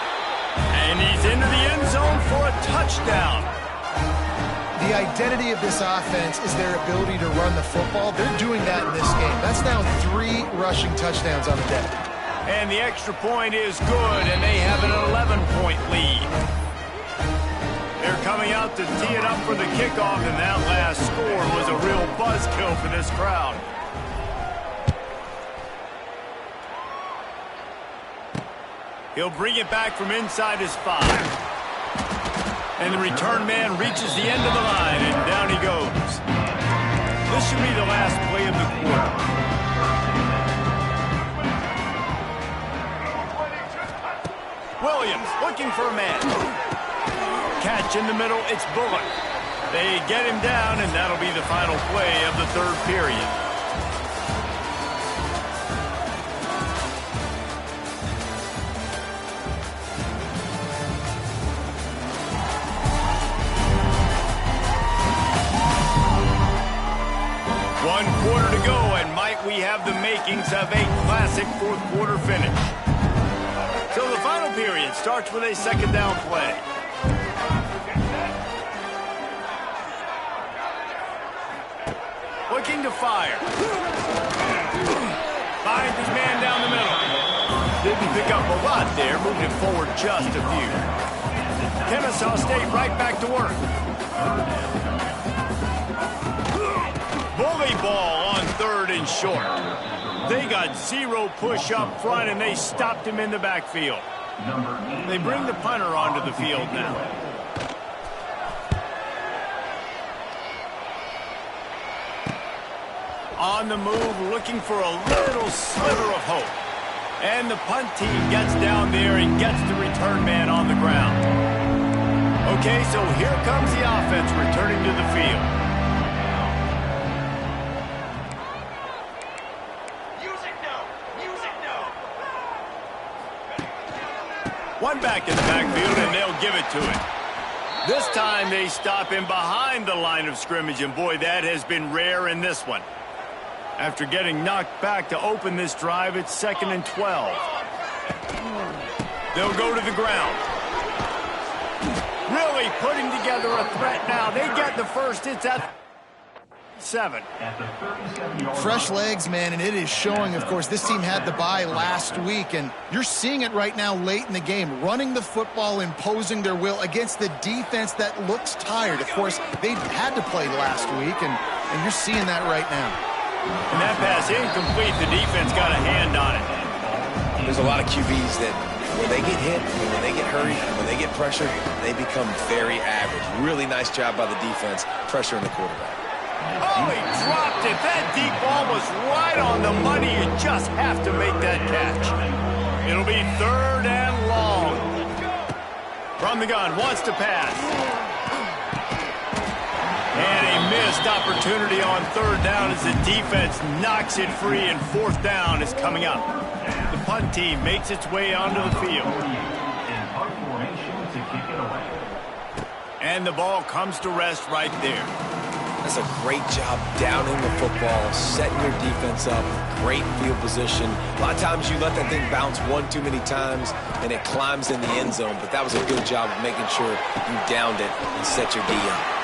And he's into the end zone for a touchdown. The identity of this offense is their ability to run the football. They're doing that in this game. That's now 3 rushing touchdowns on the day. And the extra point is good, and they have an 11-point lead. They're coming out to tee it up for the kickoff, and that last score was a real buzzkill for this crowd. He'll bring it back from inside his 5. And the return man reaches the end of the line, and down he goes. This should be the last play of the quarter. Williams looking for a man. Catch in the middle, it's Bullock. They get him down, and that'll be the final play of the third period. One quarter to go, and might we have the makings of a classic fourth quarter finish. So the final period starts with a second down play. Looking to fire. Finds his man down the middle. Didn't pick up a lot there, moving it forward just a few. Kennesaw State right back to work. Bully ball on third and short. They got 0 push up front, and they stopped him in the backfield. They bring the punter onto the field now. On the move, looking for a little sliver of hope. And the punt team gets down there and gets the return man on the ground. Okay, so here comes the offense returning to the field. One back in the backfield, and they'll give it to him. This time they stop him behind the line of scrimmage, and boy, that has been rare in this one. After getting knocked back to open this drive, it's 2nd and 12. They'll go to the ground. Really putting together a threat now. They get the first. It's at 7. Fresh legs, man, and it is showing, of course. This team had the bye last week, and you're seeing it right now late in the game. Running the football, imposing their will against the defense that looks tired. Of course, they had to play last week, and you're seeing that right now. And that pass incomplete. The defense got a hand on it. There's a lot of QBs that when they get hit, when they get hurried, when they get pressured, they become very average. Really nice job by the defense pressuring the quarterback. Oh, he dropped it. That deep ball was right on the money. You just have to make that catch. It'll be 3rd and long. From the gun, wants to pass. And he missed best opportunity on third down as the defense knocks it free, and fourth down is coming up. The punt team makes its way onto the field. And the ball comes to rest right there. That's a great job downing the football, setting your defense up, great field position. A lot of times you let that thing bounce one too many times and it climbs in the end zone, but that was a good job of making sure you downed it and set your D up.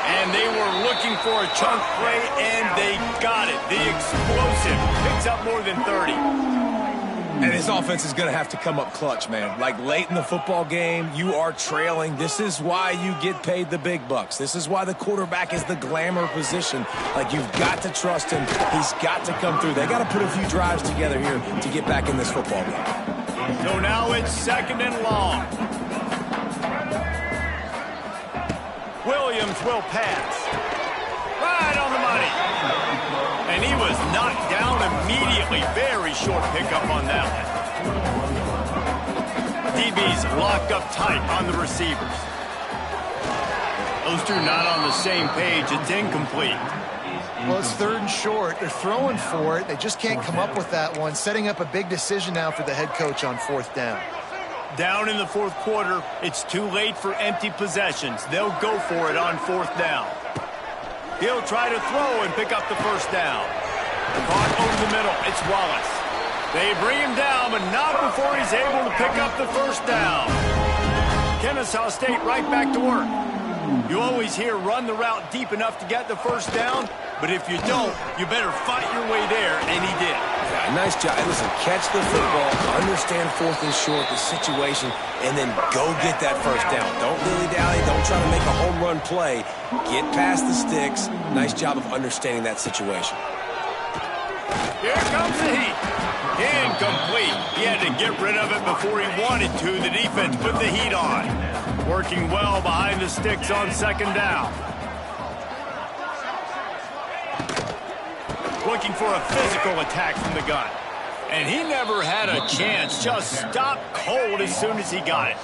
And they were looking for a chunk play, and they got it. The explosive picks up more than 30. And this offense is going to have to come up clutch, man. Like late in the football game, you are trailing. This is why you get paid the big bucks. This is why the quarterback is the glamour position. Like, you've got to trust him. He's got to come through. They got to put a few drives together here to get back in this football game. So now it's 2nd and long. Williams will pass. Right on the money. And he was knocked down immediately. Very short pickup on that one. DB's locked up tight on the receivers. Those two not on the same page. It's incomplete. Well, it's 3rd and short. They're throwing for it. They just can't come up with that one. Setting up a big decision now for the head coach on 4th down. Down in the 4th quarter, it's too late for empty possessions. They'll go for it on 4th down. He'll try to throw and pick up the first down. Caught over the middle. It's Wallace. They bring him down, but not before he's able to pick up the first down. Kennesaw State right back to work. You always hear run the route deep enough to get the first down, but if you don't, you better fight your way there, and he did. Yeah, nice job. Listen, catch the football, understand 4th and short, the situation, and then go get that first down. Don't dilly-dally. Don't try to make a home run play. Get past the sticks. Nice job of understanding that situation. Here comes the heat. Incomplete. He had to get rid of it before he wanted to. The defense put the heat on. Working well behind the sticks on 2nd down. Looking for a physical attack from the gun. And he never had a chance. Just stopped cold as soon as he got it.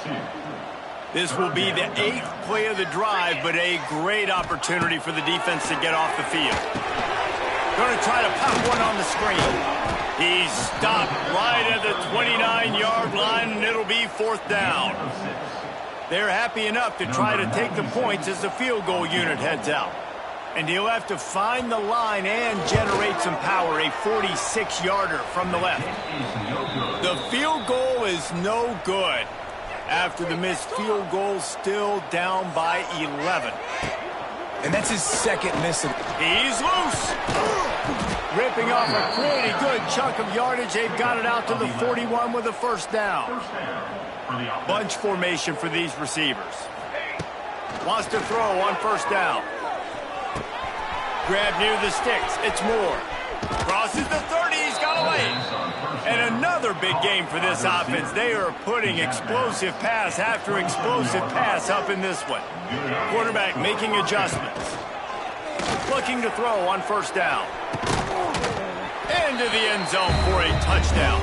This will be the 8th play of the drive, but a great opportunity for the defense to get off the field. Going to try to pop one on the screen. He's stopped right at the 29-yard line, and it'll be 4th down. They're happy enough to try to take the points as the field goal unit heads out. And he'll have to find the line and generate some power, a 46-yarder from the left. The field goal is no good. After the missed field goal, still down by 11. And that's his 2nd miss. He's loose. Ripping off a pretty good chunk of yardage. They've got it out to the 41 with a first down. Bunch formation for these receivers. Wants to throw on 1st down. Grab near the sticks. It's Moore. Crosses the 30. He's got away. And another big game for this offense. They are putting explosive pass after explosive pass up in this one. Quarterback making adjustments. Looking to throw on 1st down. Into the end zone for a touchdown.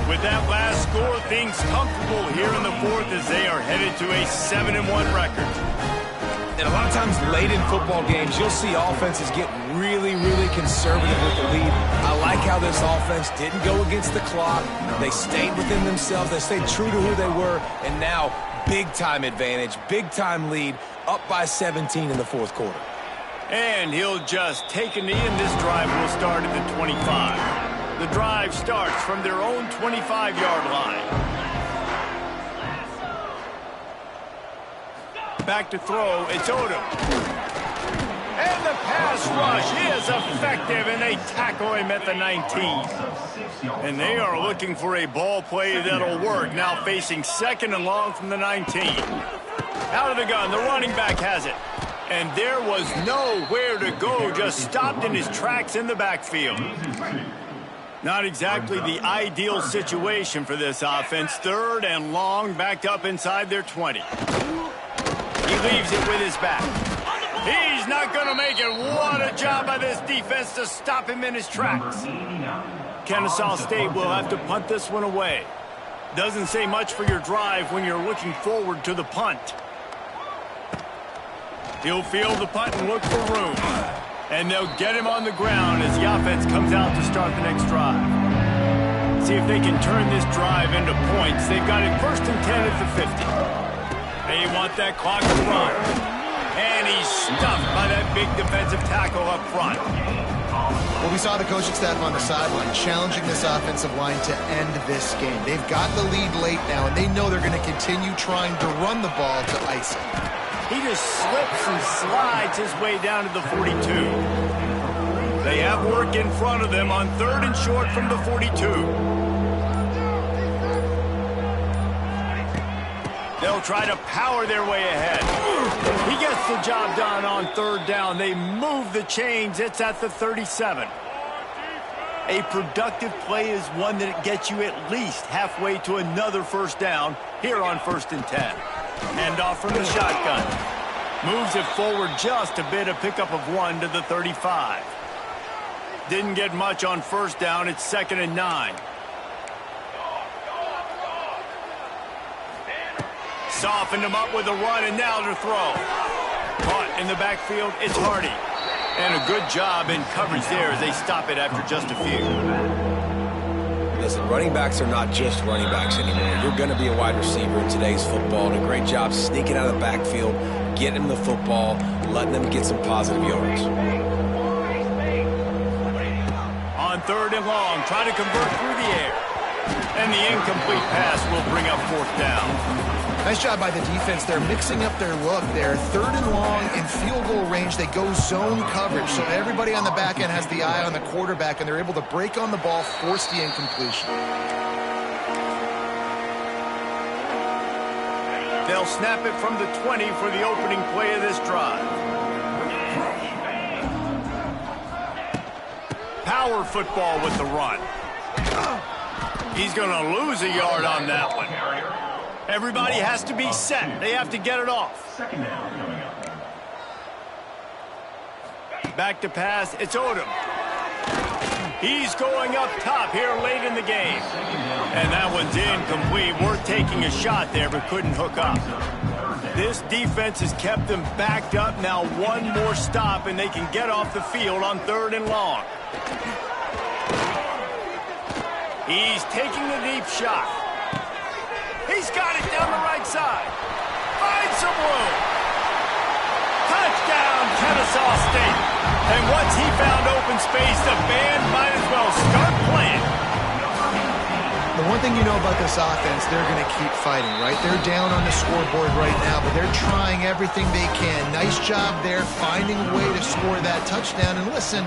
With that last score, things comfortable here in the 4th as they are headed to a 7-1 record. And a lot of times late in football games, you'll see offenses get really, really conservative with the lead. I like how this offense didn't go against the clock. They stayed within themselves. They stayed true to who they were. And now, big-time advantage, big-time lead, up by 17 in the 4th quarter. And he'll just take a knee, and this drive will start at the 25. The drive starts from their own 25-yard line. Back to throw, it's Odom. And the pass rush is effective, and they tackle him at the 19. And they are looking for a ball play that'll work. Now facing 2nd and long from the 19. Out of the gun, the running back has it. And there was nowhere to go, just stopped in his tracks in the backfield. Not exactly the ideal situation for this offense. 3rd and long, backed up inside their 20. He leaves it with his back. He's not going to make it. What a job by this defense to stop him in his tracks. Kennesaw State will have to punt this one away. Doesn't say much for your drive when you're looking forward to the punt. He'll field the punt and look for room. And they'll get him on the ground as the offense comes out to start the next drive. See if they can turn this drive into points. They've got it 1st and 10 at the 50. They want that clock to run. And he's stuffed by that big defensive tackle up front. Well, we saw the coaching staff on the sideline challenging this offensive line to end this game. They've got the lead late now, and they know they're going to continue trying to run the ball to ice it. He just slips and slides his way down to the 42. They have work in front of them on 3rd and short from the 42. They'll try to power their way ahead. He gets the job done on 3rd down. They move the chains. It's at the 37. A productive play is one that gets you at least halfway to another 1st down here on 1st and 10. Hand off from the shotgun. Moves it forward just a bit, a pickup of 1 to the 35. Didn't get much on 1st down. It's 2nd and 9. Softened him up with a run, and now to throw. Caught in the backfield, it's Hardy. And a good job in coverage there as they stop it after just a few. Listen, running backs are not just running backs anymore. You're going to be a wide receiver in today's football. And a great job sneaking out of the backfield, getting them the football, letting them get some positive yards. On 3rd and long, trying to convert through the air. And the incomplete pass will bring up 4th down. Nice job by the defense. They're mixing up their look there. 3rd and long in field goal range. They go zone coverage. So everybody on the back end has the eye on the quarterback, and they're able to break on the ball, force the incompletion. They'll snap it from the 20 for the opening play of this drive. Power football with the run. He's going to lose a yard on that one. Everybody has to be set. They have to get it off. Back to pass. It's Odom. He's going up top here late in the game. And that one's incomplete. Worth taking a shot there, but couldn't hook up. This defense has kept them backed up. Now one more stop, and they can get off the field on 3rd and long. He's taking a deep shot. He's got it down the right side. Finds some room. Touchdown, Kennesaw State. And once he found open space, the band might as well start playing. The one thing you know about this offense, they're going to keep fighting, right? They're down on the scoreboard right now, but they're trying everything they can. Nice job there, finding a way to score that touchdown. And listen,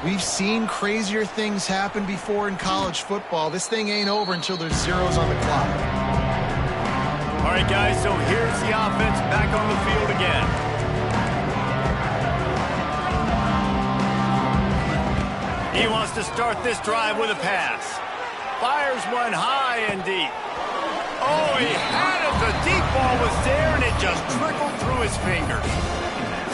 we've seen crazier things happen before in college football. This thing ain't over until there's zeros on the clock. All right, guys, so here's the offense back on the field again. He wants to start this drive with a pass. Fires one high and deep. Oh, he had it. The deep ball was there, and it just trickled through his fingers.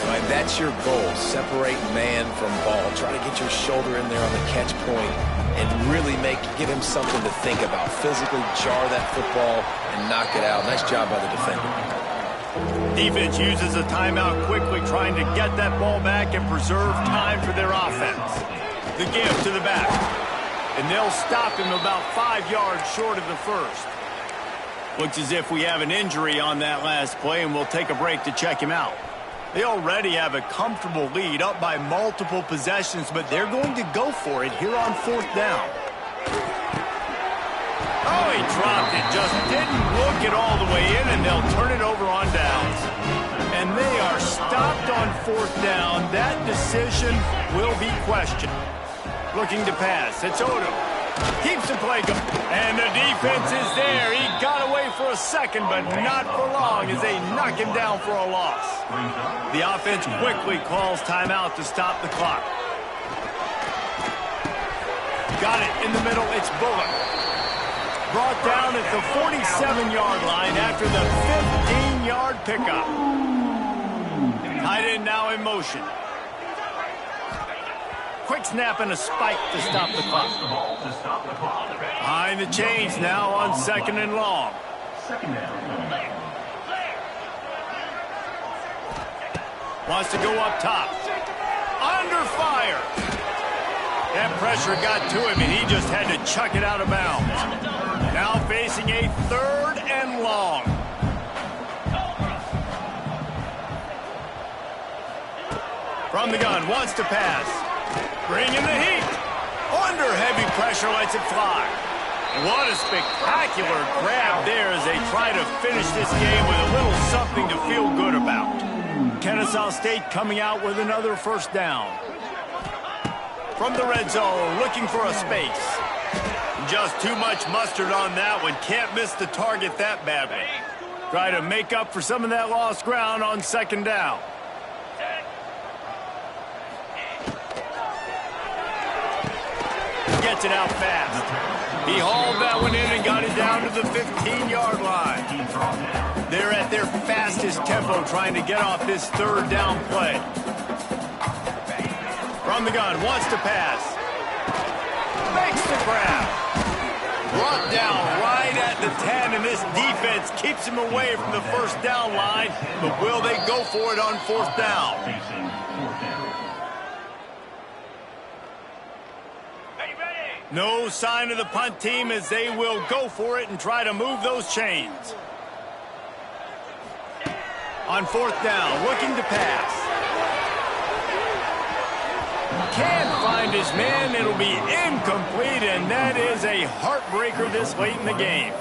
Right, that's your goal. Separate man from ball. Try to get your shoulder in there on the catch point and really give him something to think about. Physically jar that football and knock it out. Nice job by the defender. Defense uses a timeout quickly, trying to get that ball back and preserve time for their offense. The give to the back. And they'll stop him about 5 yards short of the 1st. Looks as if we have an injury on that last play, and we'll take a break to check him out. They already have a comfortable lead, up by multiple possessions, but they're going to go for it here on 4th down. Oh, he dropped it, just didn't look it all the way in, and they'll turn it over on downs. And they are stopped on 4th down. That decision will be questioned. Looking to pass. It's Odom. Keeps the play going. And the defense is there. He got away for a second, but not for long as they knock him down for a loss. The offense quickly calls timeout to stop the clock. Got it in the middle. It's Bullock. Brought down at the 47-yard line after the 15-yard pickup. Tight end now in motion. Quick snap and a spike to stop the clock. Behind the chains now on 2nd and long. Wants to go up top. Under fire. That pressure got to him, and he just had to chuck it out of bounds. Now facing a 3rd and long. From the gun, wants to pass. Bringing the heat. Under heavy pressure, lets it fly. What a spectacular grab there as they try to finish this game with a little something to feel good about. Kennesaw State coming out with another 1st down. From the red zone, looking for a space. Just too much mustard on that one. Can't miss the target that badly. Try to make up for some of that lost ground on 2nd down. Gets it out fast. He hauled that one in and got it down to the 15-yard line. They're at their fastest tempo trying to get off this 3rd down play. From the gun, wants to pass. Makes the grab. Brought down right at the 10, and this defense keeps him away from the 1st down line. But will they go for it on 4th down? No sign of the punt team as they will go for it and try to move those chains. On 4th down, looking to pass. Can't find his man. It'll be incomplete, and that is a heartbreaker this late in the game.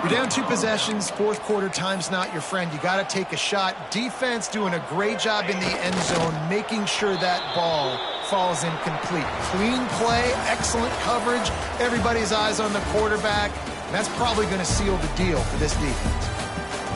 You're down 2 possessions, 4th quarter, time's not your friend. You got to take a shot. Defense doing a great job in the end zone, making sure that ball falls incomplete. Clean play, excellent coverage, everybody's eyes on the quarterback. That's probably going to seal the deal for this defense.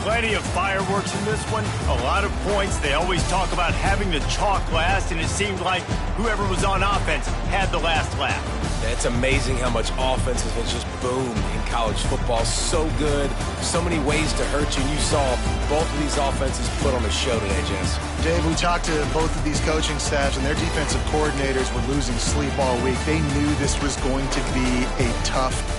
Plenty of fireworks in this one. A lot of points. They always talk about having the chalk last, and it seemed like whoever was on offense had the last laugh. It's amazing how much offense has just boomed in college football. So good. So many ways to hurt you. And you saw both of these offenses put on a show today, Jess. Dave, we talked to both of these coaching staffs, and their defensive coordinators were losing sleep all week. They knew this was going to be a tough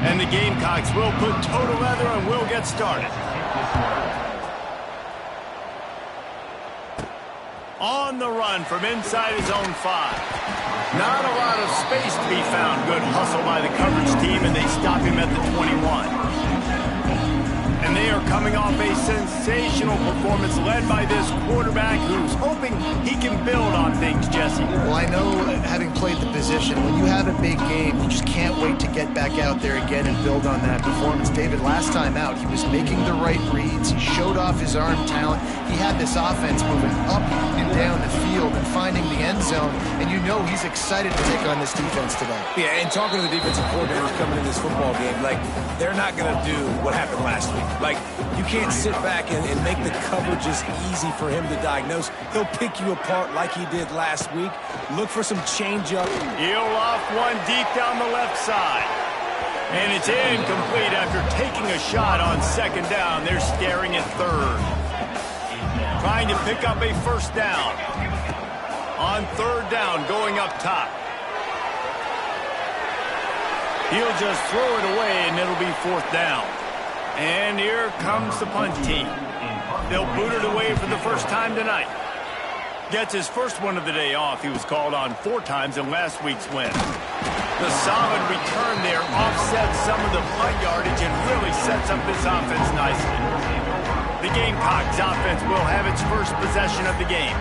And the Gamecocks will put toe to leather and will get started. On the run from inside his own 5. Not a lot of space to be found. Good hustle by the coverage stop him at the 21. And they are coming off a sensational performance led by this quarterback who's hoping he can build on things, Jesse. Well, I know, having played the position, when you have a big game, you just can't wait to get back out there again and build on that performance. David, last time out, he was making the right reads. He showed off his arm talent. He had this offense moving up and down the field and finding the end zone. And you know he's excited to take on this defense today. Yeah, and talking to the defensive coordinators coming in this football game, like, they're not going to do what happened last week. Like, you can't sit back and make the coverages easy for him to diagnose. He'll pick you apart like he did last week. Look for some change-up. He'll off one deep down the left side. And it's incomplete after taking a shot on second down. They're staring at third. Trying to pick up a first down. On third down, going up top. He'll just throw it away, and it'll be fourth down. And here comes the punt team. They'll boot it away for the first time tonight. Gets his first one of the day off. He was called on 4 times in last week's win. The solid return there offsets some of the punt yardage and really sets up this offense nicely. The Gamecocks offense will have its first possession of the game.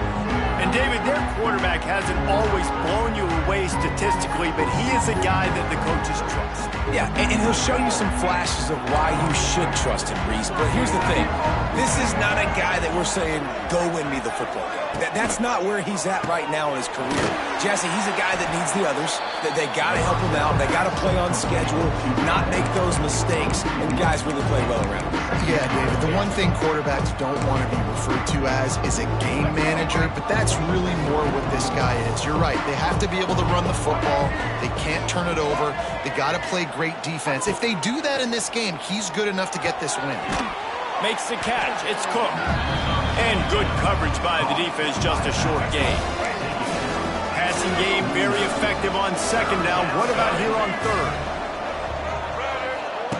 And David, their quarterback hasn't always blown you away statistically, but he is a guy that the coaches trust. Yeah, and he'll show you some flashes of why you should trust him, Reese. But here's the thing. This is not a guy that we're saying, go win me the football game. That's not where he's at right now in his career. Jesse, he's a guy that needs the others. That they got to help him out. They got to play on schedule, not make those mistakes, and guys really play well around him. Yeah, David, the one thing quarterbacks don't want to be referred to as is a game manager, but that's really more what this guy is. You're right. They have to be able to run the football. They can't turn it over. They got to play great defense. If they do that in this game, he's good enough to get this win. Makes the catch. It's Cook. And good coverage by the defense, just a short gain. Passing game very effective on second down. What about here on third?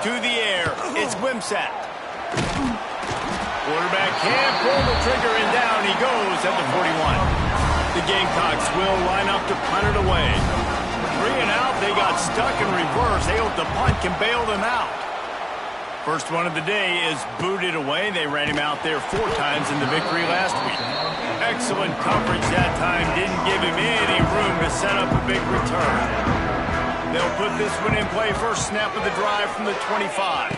To the air. It's Wimsatt. Quarterback can't pull the trigger, and down he goes at the 41. The Gamecocks will line up to punt it away. 3 and out. They got stuck in reverse. They hope the punt can bail them out. First one of the day is booted away. They ran him out there 4 times in the victory last week. Excellent coverage that time. Didn't give him any room to set up a big return. They'll put this one in play. First snap of the drive from the 25.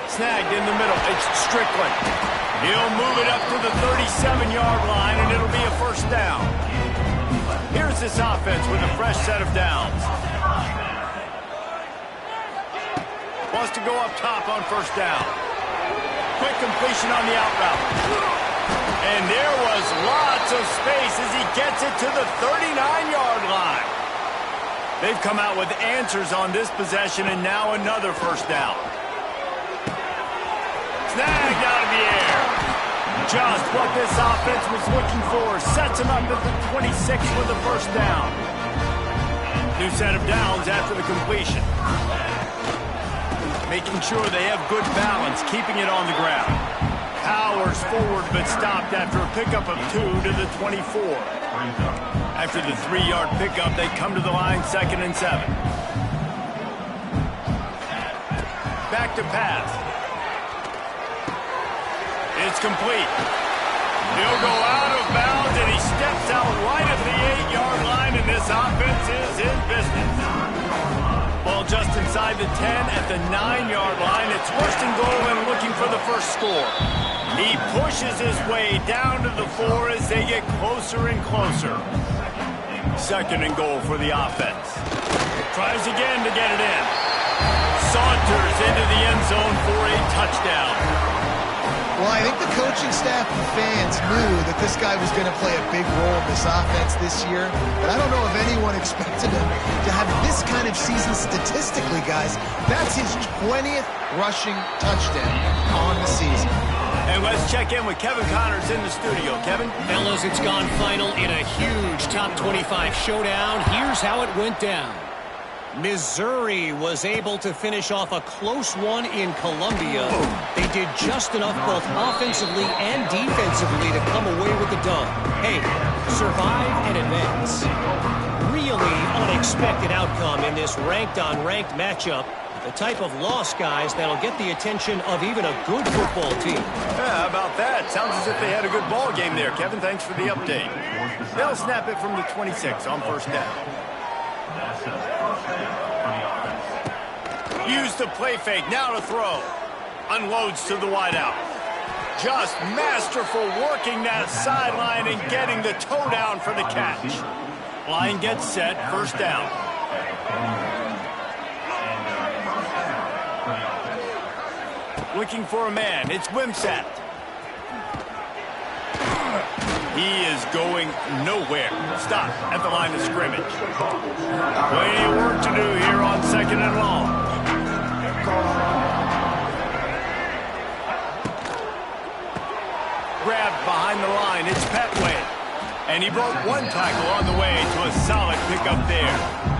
Snagged in the middle. It's Strickland. He'll move it up to the 37-yard line, and it'll be a first down. Here's this offense with a fresh set of downs. Wants to go up top on first down. Quick completion on the out route. And there was lots of space as he gets it to the 39-yard line. They've come out with answers on this possession, and now another first down. Snagged out of the air. Just what this offense was looking for. Sets him up at the 26 with the first down. New set of downs after the completion. Making sure they have good balance, keeping it on the ground. Powers forward, but stopped after a pickup of 2 to the 24. After the 3-yard pickup, they come to the line 2nd and 7. Back to pass. It's complete. He'll go out of bounds, and he steps out right at the 8-yard line, and this offense is in business. Ball just inside the 10 at the 9-yard line. It's first and goal and looking for the first score. He pushes his way down to the 4 as they get closer and closer. Second and goal for the offense. Tries again to get it in. Saunters into the end zone for a touchdown. Well, I think the coaching staff and fans knew that this guy was going to play a big role in this offense this year, but I don't know if anyone expected him to have this kind of season statistically, guys. That's his 20th rushing touchdown on the season. And let's check in with Kevin Connors in the studio. Kevin? Fellas, it's gone final in a huge top 25 showdown. Here's how it went down. Missouri was able to finish off a close one in Columbia. They did just enough both offensively and defensively to come away with the dub. Hey, survive and advance. Really unexpected outcome in this ranked-on-ranked matchup. The type of loss, guys, that'll get the attention of even a good football team. Yeah, how about that? Sounds as if they had a good ball game there, Kevin. Thanks for the update. They'll snap it from the 26 on first down. Use the play fake. Now to throw. Unloads to the wideout. Just masterful working that sideline and getting the toe down for the catch. Line gets set. First down. Looking for a man. It's Wimsatt. He is going nowhere. Stop at the line of scrimmage. Plenty of work to do here on second and long. Grabbed behind the line. It's Petway. And he broke one tackle on the way to a solid pickup there.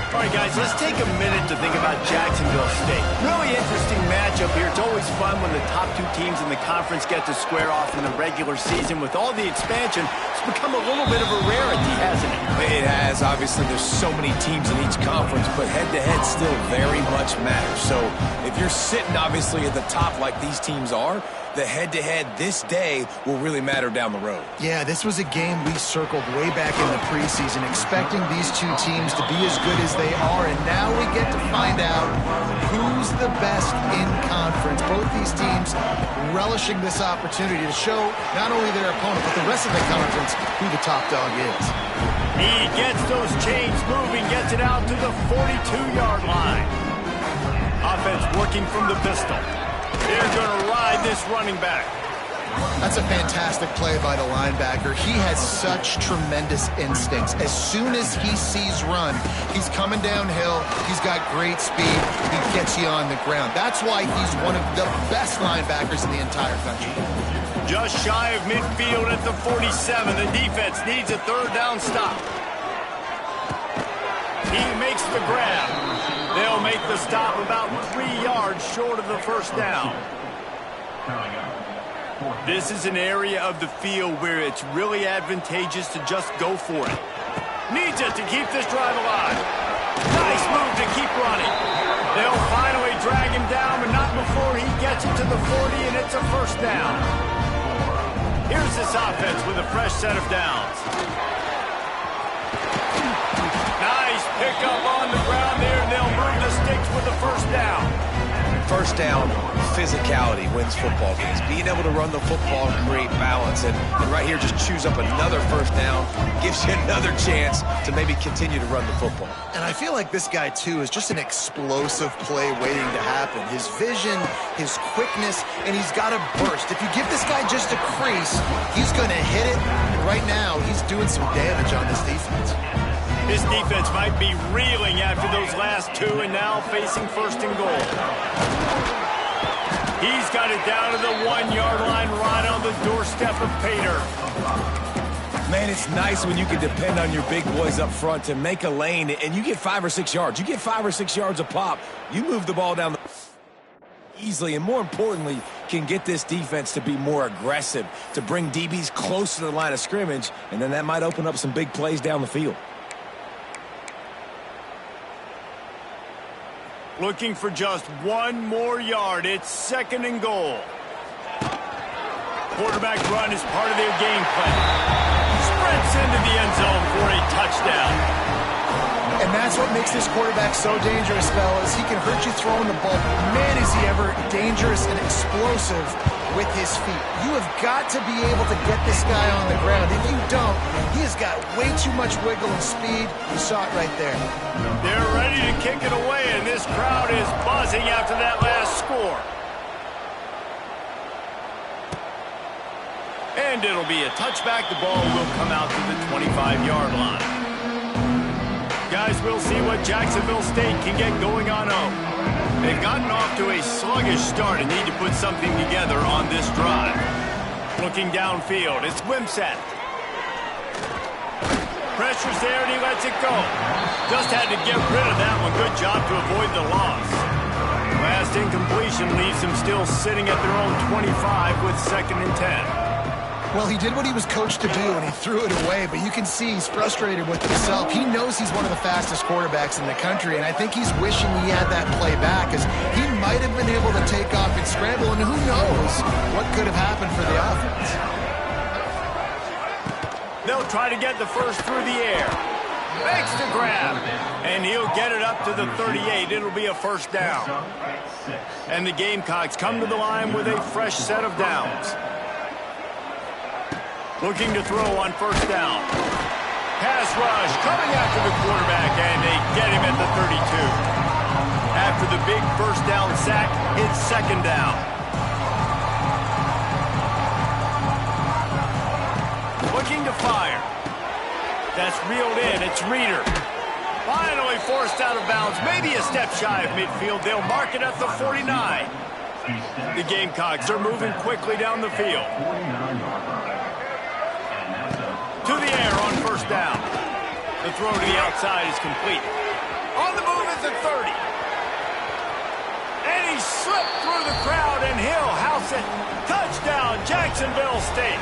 All right, guys, let's take a minute to think about Jacksonville State. Really interesting matchup here. It's always fun when the top two teams in the conference get to square off in the regular season. With all the expansion, it's become a little bit of a rarity, hasn't it? It has. Obviously, there's so many teams in each conference, but head-to-head still very much matters. So if you're sitting, obviously, at the top like these teams are, the head-to-head this day will really matter down the road. Yeah, this was a game we circled way back in the preseason, expecting these two teams to be as good as they are, and now we get to find out who's the best in conference. Both these teams relishing this opportunity to show not only their opponent, but the rest of the conference who the top dog is. He gets those chains moving, gets it out to the 42-yard line. Offense working from the pistol. They're going to ride this running back. That's a fantastic play by the linebacker. He has such tremendous instincts. As soon as he sees run, he's coming downhill. He's got great speed. He gets you on the ground. That's why he's one of the best linebackers in the entire country. Just shy of midfield at the 47. The defense needs a third down stop. He makes the grab. They'll make the stop about 3 yards short of the first down. This is an area of the field where it's really advantageous to just go for it. Needs it to keep this drive alive. Nice move to keep running. They'll finally drag him down, but not before he gets it to the 40, and it's a first down. Here's this offense with a fresh set of downs. Nice pickup on the ground there, and they'll move the sticks with the first down. First down, physicality wins football games. Being able to run the football and create balance, and right here just choose up another first down, gives you another chance to maybe continue to run the football. And I feel like this guy, too, is just an explosive play waiting to happen. His vision, his quickness, and he's got a burst. If you give this guy just a crease, he's going to hit it. And right now, he's doing some damage on this defense. This defense might be reeling after those last two and now facing first and goal. He's got it down to the 1 yard line right on the doorstep of Pater. Man, it's nice when you can depend on your big boys up front to make a lane and you get 5 or 6 yards. You get 5 or 6 yards a pop. You move the ball down the easily, and more importantly, can get this defense to be more aggressive, to bring DBs close to the line of scrimmage, and then that might open up some big plays down the field. Looking for just 1 more yard. It's second and goal. Quarterback run is part of their game plan. Sprints into the end zone for a touchdown. And that's what makes this quarterback so dangerous, fellas. He can hurt you throwing the ball. Man, is he ever dangerous and explosive with his feet. You have got to be able to get this guy on the ground. If you don't, he has got way too much wiggle and speed. You saw it right there. They're ready to kick it away, and this crowd is buzzing after that last score. And it'll be a touchback. The ball will come out to the 25-yard line. Guys, we'll see what Jacksonville State can get going on home. They've gotten off to a sluggish start and need to put something together on this drive. Looking downfield, it's Wimsatt. Pressure's there and he lets it go. Just had to get rid of that one. Good job to avoid the loss. Last incompletion leaves them still sitting at their own 25 with 2nd and 10. Well, he did what he was coached to do, and he threw it away, but you can see he's frustrated with himself. He knows he's one of the fastest quarterbacks in the country, and I think he's wishing he had that play back, because he might have been able to take off and scramble, and who knows what could have happened for the offense. They'll try to get the first through the air. Makes the grab, and he'll get it up to the 38. It'll be a first down. And the Gamecocks come to the line with a fresh set of downs. Looking to throw on first down. Pass rush coming after the quarterback, and they get him at the 32. After the big first down sack, it's second down. Looking to fire. That's reeled in. It's Reeder. Finally forced out of bounds. Maybe a step shy of midfield. They'll mark it at the 49. The Gamecocks are moving quickly down the field. To the air on first down. The throw to the outside is complete. On the move at the 30. And he slipped through the crowd, and he'll house it. Touchdown, Jacksonville State.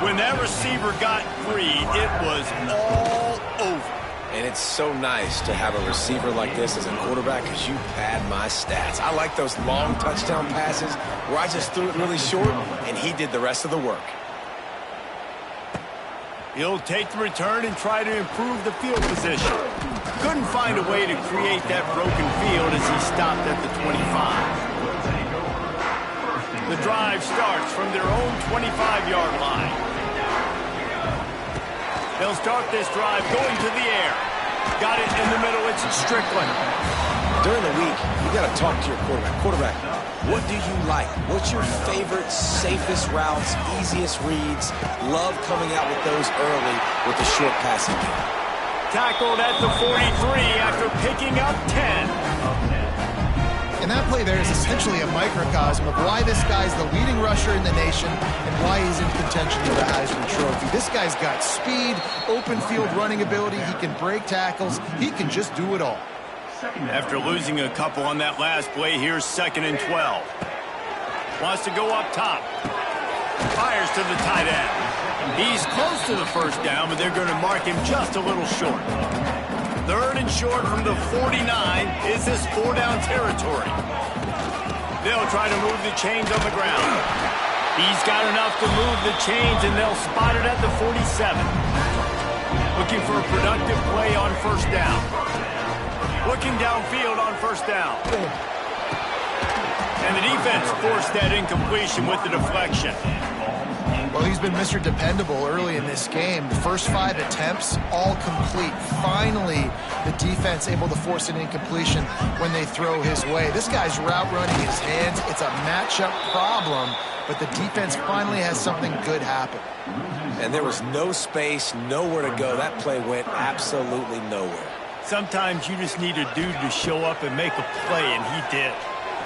When that receiver got free, it was all over. And it's so nice to have a receiver like this as a quarterback because you pad my stats. I like those long touchdown passes where I just threw it really short, and he did the rest of the work. He'll take the return and try to improve the field position. Couldn't find a way to create that broken field as he stopped at the 25. The drive starts from their own 25-yard line. They'll start this drive going to the air. Got it in the middle. It's Strickland. During the week, you got to talk to your quarterback. Quarterback, what do you like? What's your favorite, safest routes, easiest reads? Love coming out with those early with the short passing game. Tackled at the 43 after picking up 10. And that play there is essentially a microcosm of why this guy's the leading rusher in the nation and why he's in contention for the Heisman Trophy. This guy's got speed, open field running ability. He can break tackles. He can just do it all. After losing a couple on that last play, here's 2nd and 12. Wants to go up top. Fires to the tight end. He's close to the first down, but they're going to mark him just a little short. 3rd and short from the 49. Is this 4-down territory? They'll try to move the chains on the ground. He's got enough to move the chains, and they'll spot it at the 47. Looking for a productive play on first down. Looking downfield on first down. And the defense forced that incompletion with the deflection. Well, he's been Mr. Dependable early in this game. The first 5 attempts, all complete. Finally, the defense able to force an incompletion when they throw his way. This guy's route running his hands. It's a matchup problem, but the defense finally has something good happen. And there was no space, nowhere to go. That play went absolutely nowhere. Sometimes you just need a dude to show up and make a play, and he did.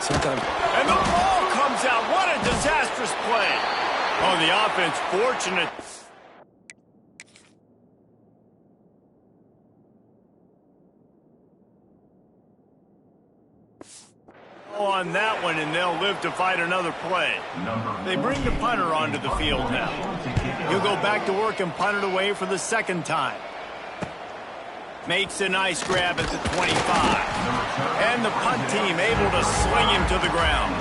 Sometimes. And the ball comes out. What a disastrous play. Oh, the offense fortunate. On that one, and they'll live to fight another play. They bring the punter onto the field now. He'll go back to work and punt it away for the 2nd time. Makes a nice grab at the 25. And the punt team able to sling him to the ground.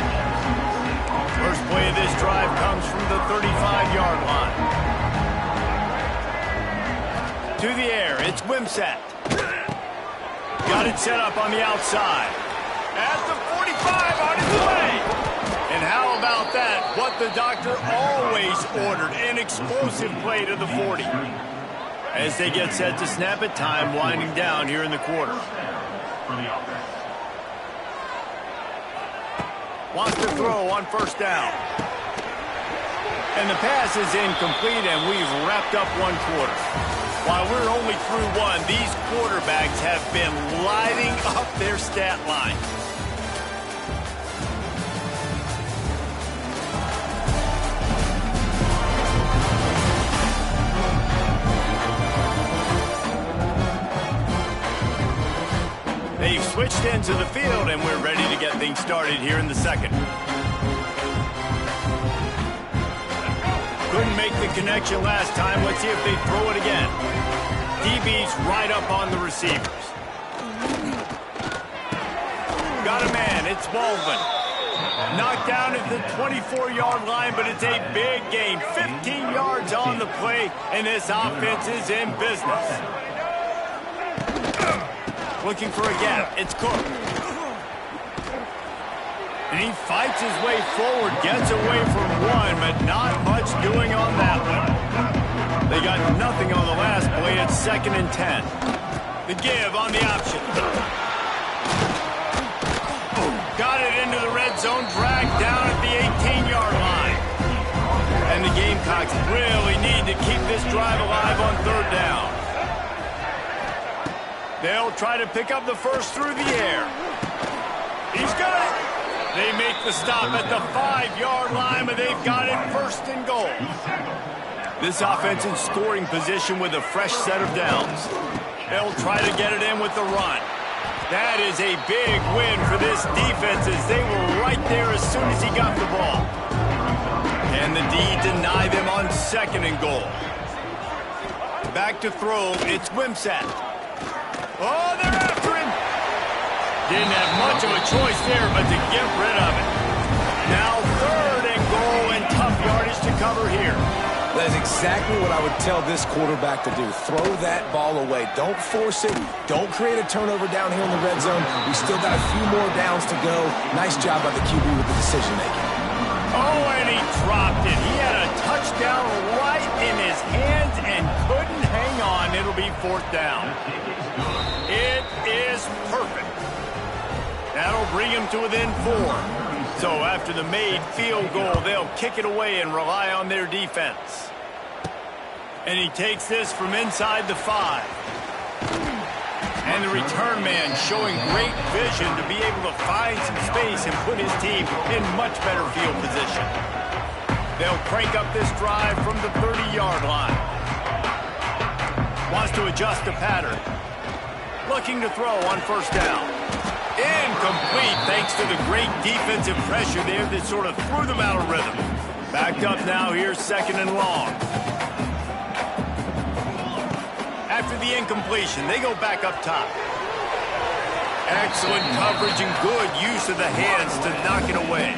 First play of this drive comes from the 35-yard line. To the air, it's Wimsatt. Got it set up on the outside. At the 45, on his way. And how about that? What the doctor always ordered, an explosive play to the 40. As they get set to snap it, time winding down here in the quarter. Wants to throw on first down. And the pass is incomplete, and we've wrapped up one quarter. While we're only through one, these quarterbacks have been lighting up their stat line. They've switched into the field, and we're ready to get things started here in the 2nd. Couldn't make the connection last time. Let's see if they throw it again. DB's right up on the receivers. Got a man. It's Baldwin. Knocked down at the 24-yard line, but it's a big gain. 15 yards on the play, and this offense is in business. Looking for a gap. It's Cook. And he fights his way forward, gets away from one, but not much doing on that one. They got nothing on the last play. It's 2nd and 10. The give on the option. Got it into the red zone, dragged down at the 18-yard line. And the Gamecocks really need to keep this drive alive on 3rd down. They'll try to pick up the first through the air. He's got it. They make the stop at the 5-yard line, but they've got it 1st and goal. This offense in scoring position with a fresh set of downs. They'll try to get it in with the run. That is a big win for this defense as they were right there as soon as he got the ball. And the D deny them on 2nd and goal. Back to throw, it's Wimsatt. Oh, they're after him. Didn't have much of a choice there, but to get rid of it. Now 3rd and goal and tough yardage to cover here. That is exactly what I would tell this quarterback to do. Throw that ball away. Don't force it. Don't create a turnover down here in the red zone. We still got a few more downs to go. Nice job by the QB with the decision-making. Oh, and he dropped it. He had a touchdown right in his hands and couldn't hang on. It'll be 4th down. It is perfect. That'll bring him to within 4. So after the made field goal, they'll kick it away and rely on their defense. And he takes this from inside the 5. And the return man showing great vision to be able to find some space and put his team in much better field position. They'll crank up this drive from the 30-yard line. Wants to adjust the pattern. Looking to throw on 1st down. Incomplete thanks to the great defensive pressure there that sort of threw them out of rhythm. Backed up now, here's 2nd and long. After the incompletion, they go back up top. Excellent coverage and good use of the hands to knock it away.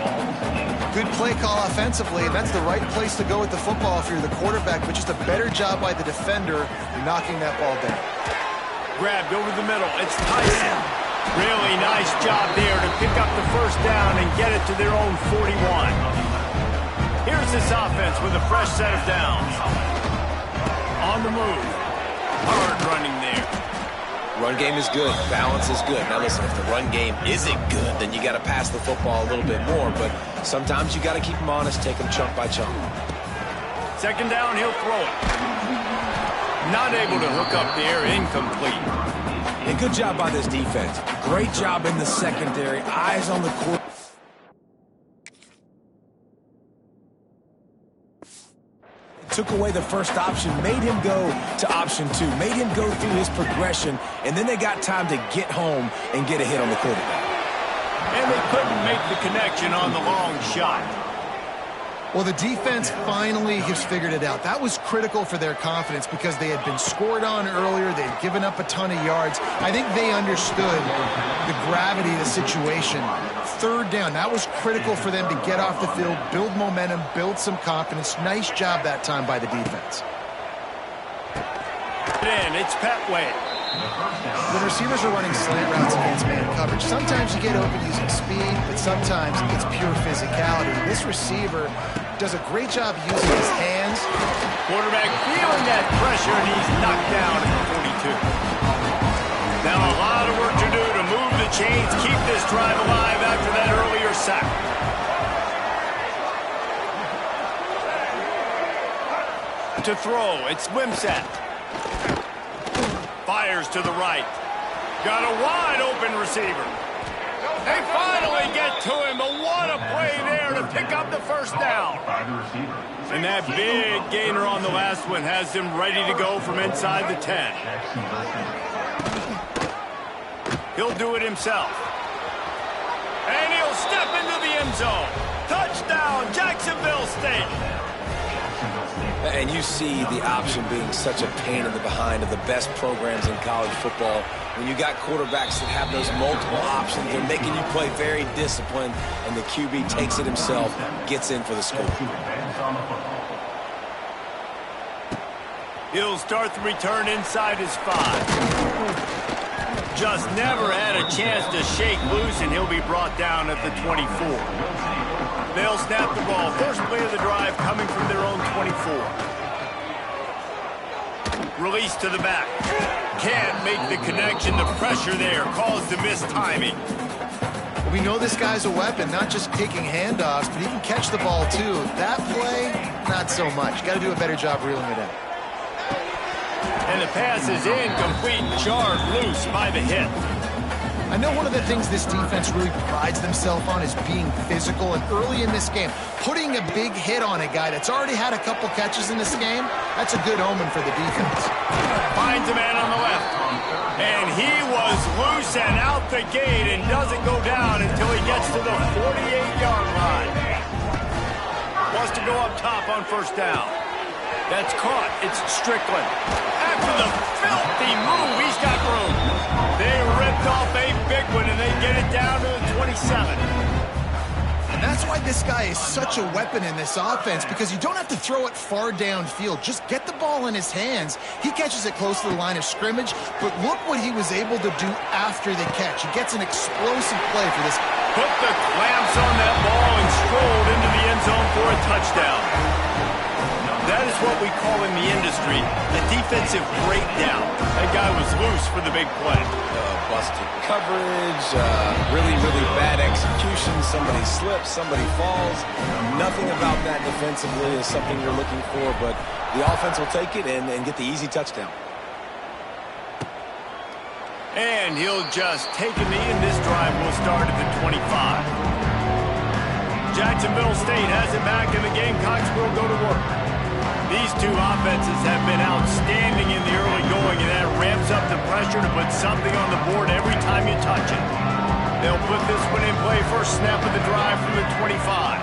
Good play call offensively, and that's the right place to go with the football if you're the quarterback, but just a better job by the defender knocking that ball down. Grabbed over the middle. It's Tyson. Really nice job there to pick up the 1st down and get it to their own 41. Here's this offense with a fresh set of downs. On the move. Hard running there. Run game is good. Balance is good. Now listen, if the run game isn't good, then you got to pass the football a little bit more. But sometimes you got to keep them honest, take them chunk by chunk. 2nd down, he'll throw it. Not able to hook up there, incomplete. And good job by this defense. Great job in the secondary. Eyes on the court. Took away the first option, made him go to option 2, made him go through his progression, and then they got time to get home and get a hit on the quarterback. And they couldn't make the connection on the long shot. Well, the defense finally has figured it out. That was critical for their confidence because they had been scored on earlier. They had given up a ton of yards. I think they understood the gravity of the situation. 3rd down, that was critical for them to get off the field, build momentum, build some confidence. Nice job that time by the defense. It's Petway. When receivers are running slant routes against man coverage, sometimes you get open using speed, but sometimes it's pure physicality. This receiver does a great job using his hands. Quarterback feeling that pressure, and he's knocked down at the 42. Now a lot of work to do to move the chains, keep this drive alive after that earlier sack. To throw, it's Wimsatt. Fires to the right. Got a wide open receiver. They finally get to him, but what a play there to pick up the 1st down. And that big gainer on the last one has him ready to go from inside the 10. He'll do it himself. And he'll step into the end zone. Touchdown, Jacksonville State. And you see the option being such a pain in the behind of the best programs in college football. When you got quarterbacks that have those multiple options, they're making you play very disciplined, and the QB takes it himself, gets in for the score. He'll start the return inside his 5. Just never had a chance to shake loose, and he'll be brought down at the 24. They'll snap the ball. First play of the drive coming from their own 24. Release to the back. Can't make the connection. The pressure there caused the missed timing. We know this guy's a weapon, not just taking handoffs, but he can catch the ball too. That play, not so much. Got to do a better job reeling it in. And the pass is incomplete, jarred loose by the hit. I know one of the things this defense really prides themselves on is being physical, and early in this game, putting a big hit on a guy that's already had a couple catches in this game, that's a good omen for the defense. Finds a man on the left, and he was loose and out the gate and doesn't go down until he gets to the 48-yard line. Wants to go up top on first down. That's caught. It's Strickland. After the filthy move, he's got room. They ripped off a big one, and they get it down to the 27. And that's why this guy is such a weapon in this offense, because you don't have to throw it far downfield. Just get the ball in his hands. He catches it close to the line of scrimmage, but look what he was able to do after the catch. He gets an explosive play for this. Put the clamps on that ball and strolled into the end zone for a touchdown. That is what we call in the industry the defensive breakdown. That guy was loose for the big play. Busted coverage, really, really bad execution. Somebody slips, somebody falls. Nothing about that defensively is something you're looking for, but the offense will take it and get the easy touchdown. And he'll just take a knee, and this drive will start at the 25. Jacksonville State has it back, and the Gamecocks will go to work. These two offenses have been outstanding in the early going, and that ramps up the pressure to put something on the board every time you touch it. They'll put this one in play first snap of the drive from the 25.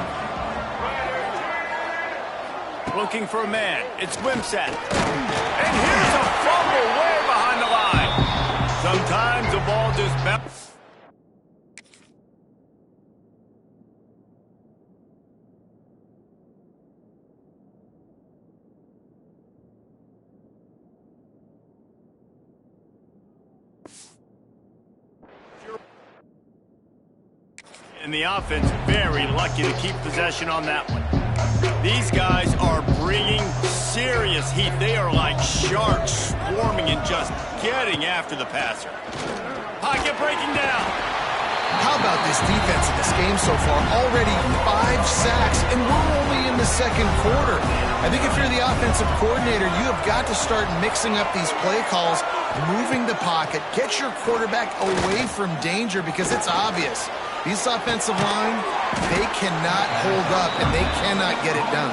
Looking for a man. It's Wimsatt. And here's a fumble way behind the line. Sometimes the ball just bounces. And the offense very lucky to keep possession on that one. These guys are bringing serious heat. They are like sharks swarming and just getting after the passer. Pocket breaking down. How about this defense in this game so far? Already 5 sacks, and we're only in the second quarter. I think if you're the offensive coordinator, you have got to start mixing up these play calls, moving the pocket, get your quarterback away from danger, because it's obvious. These offensive line, they cannot hold up, and they cannot get it done.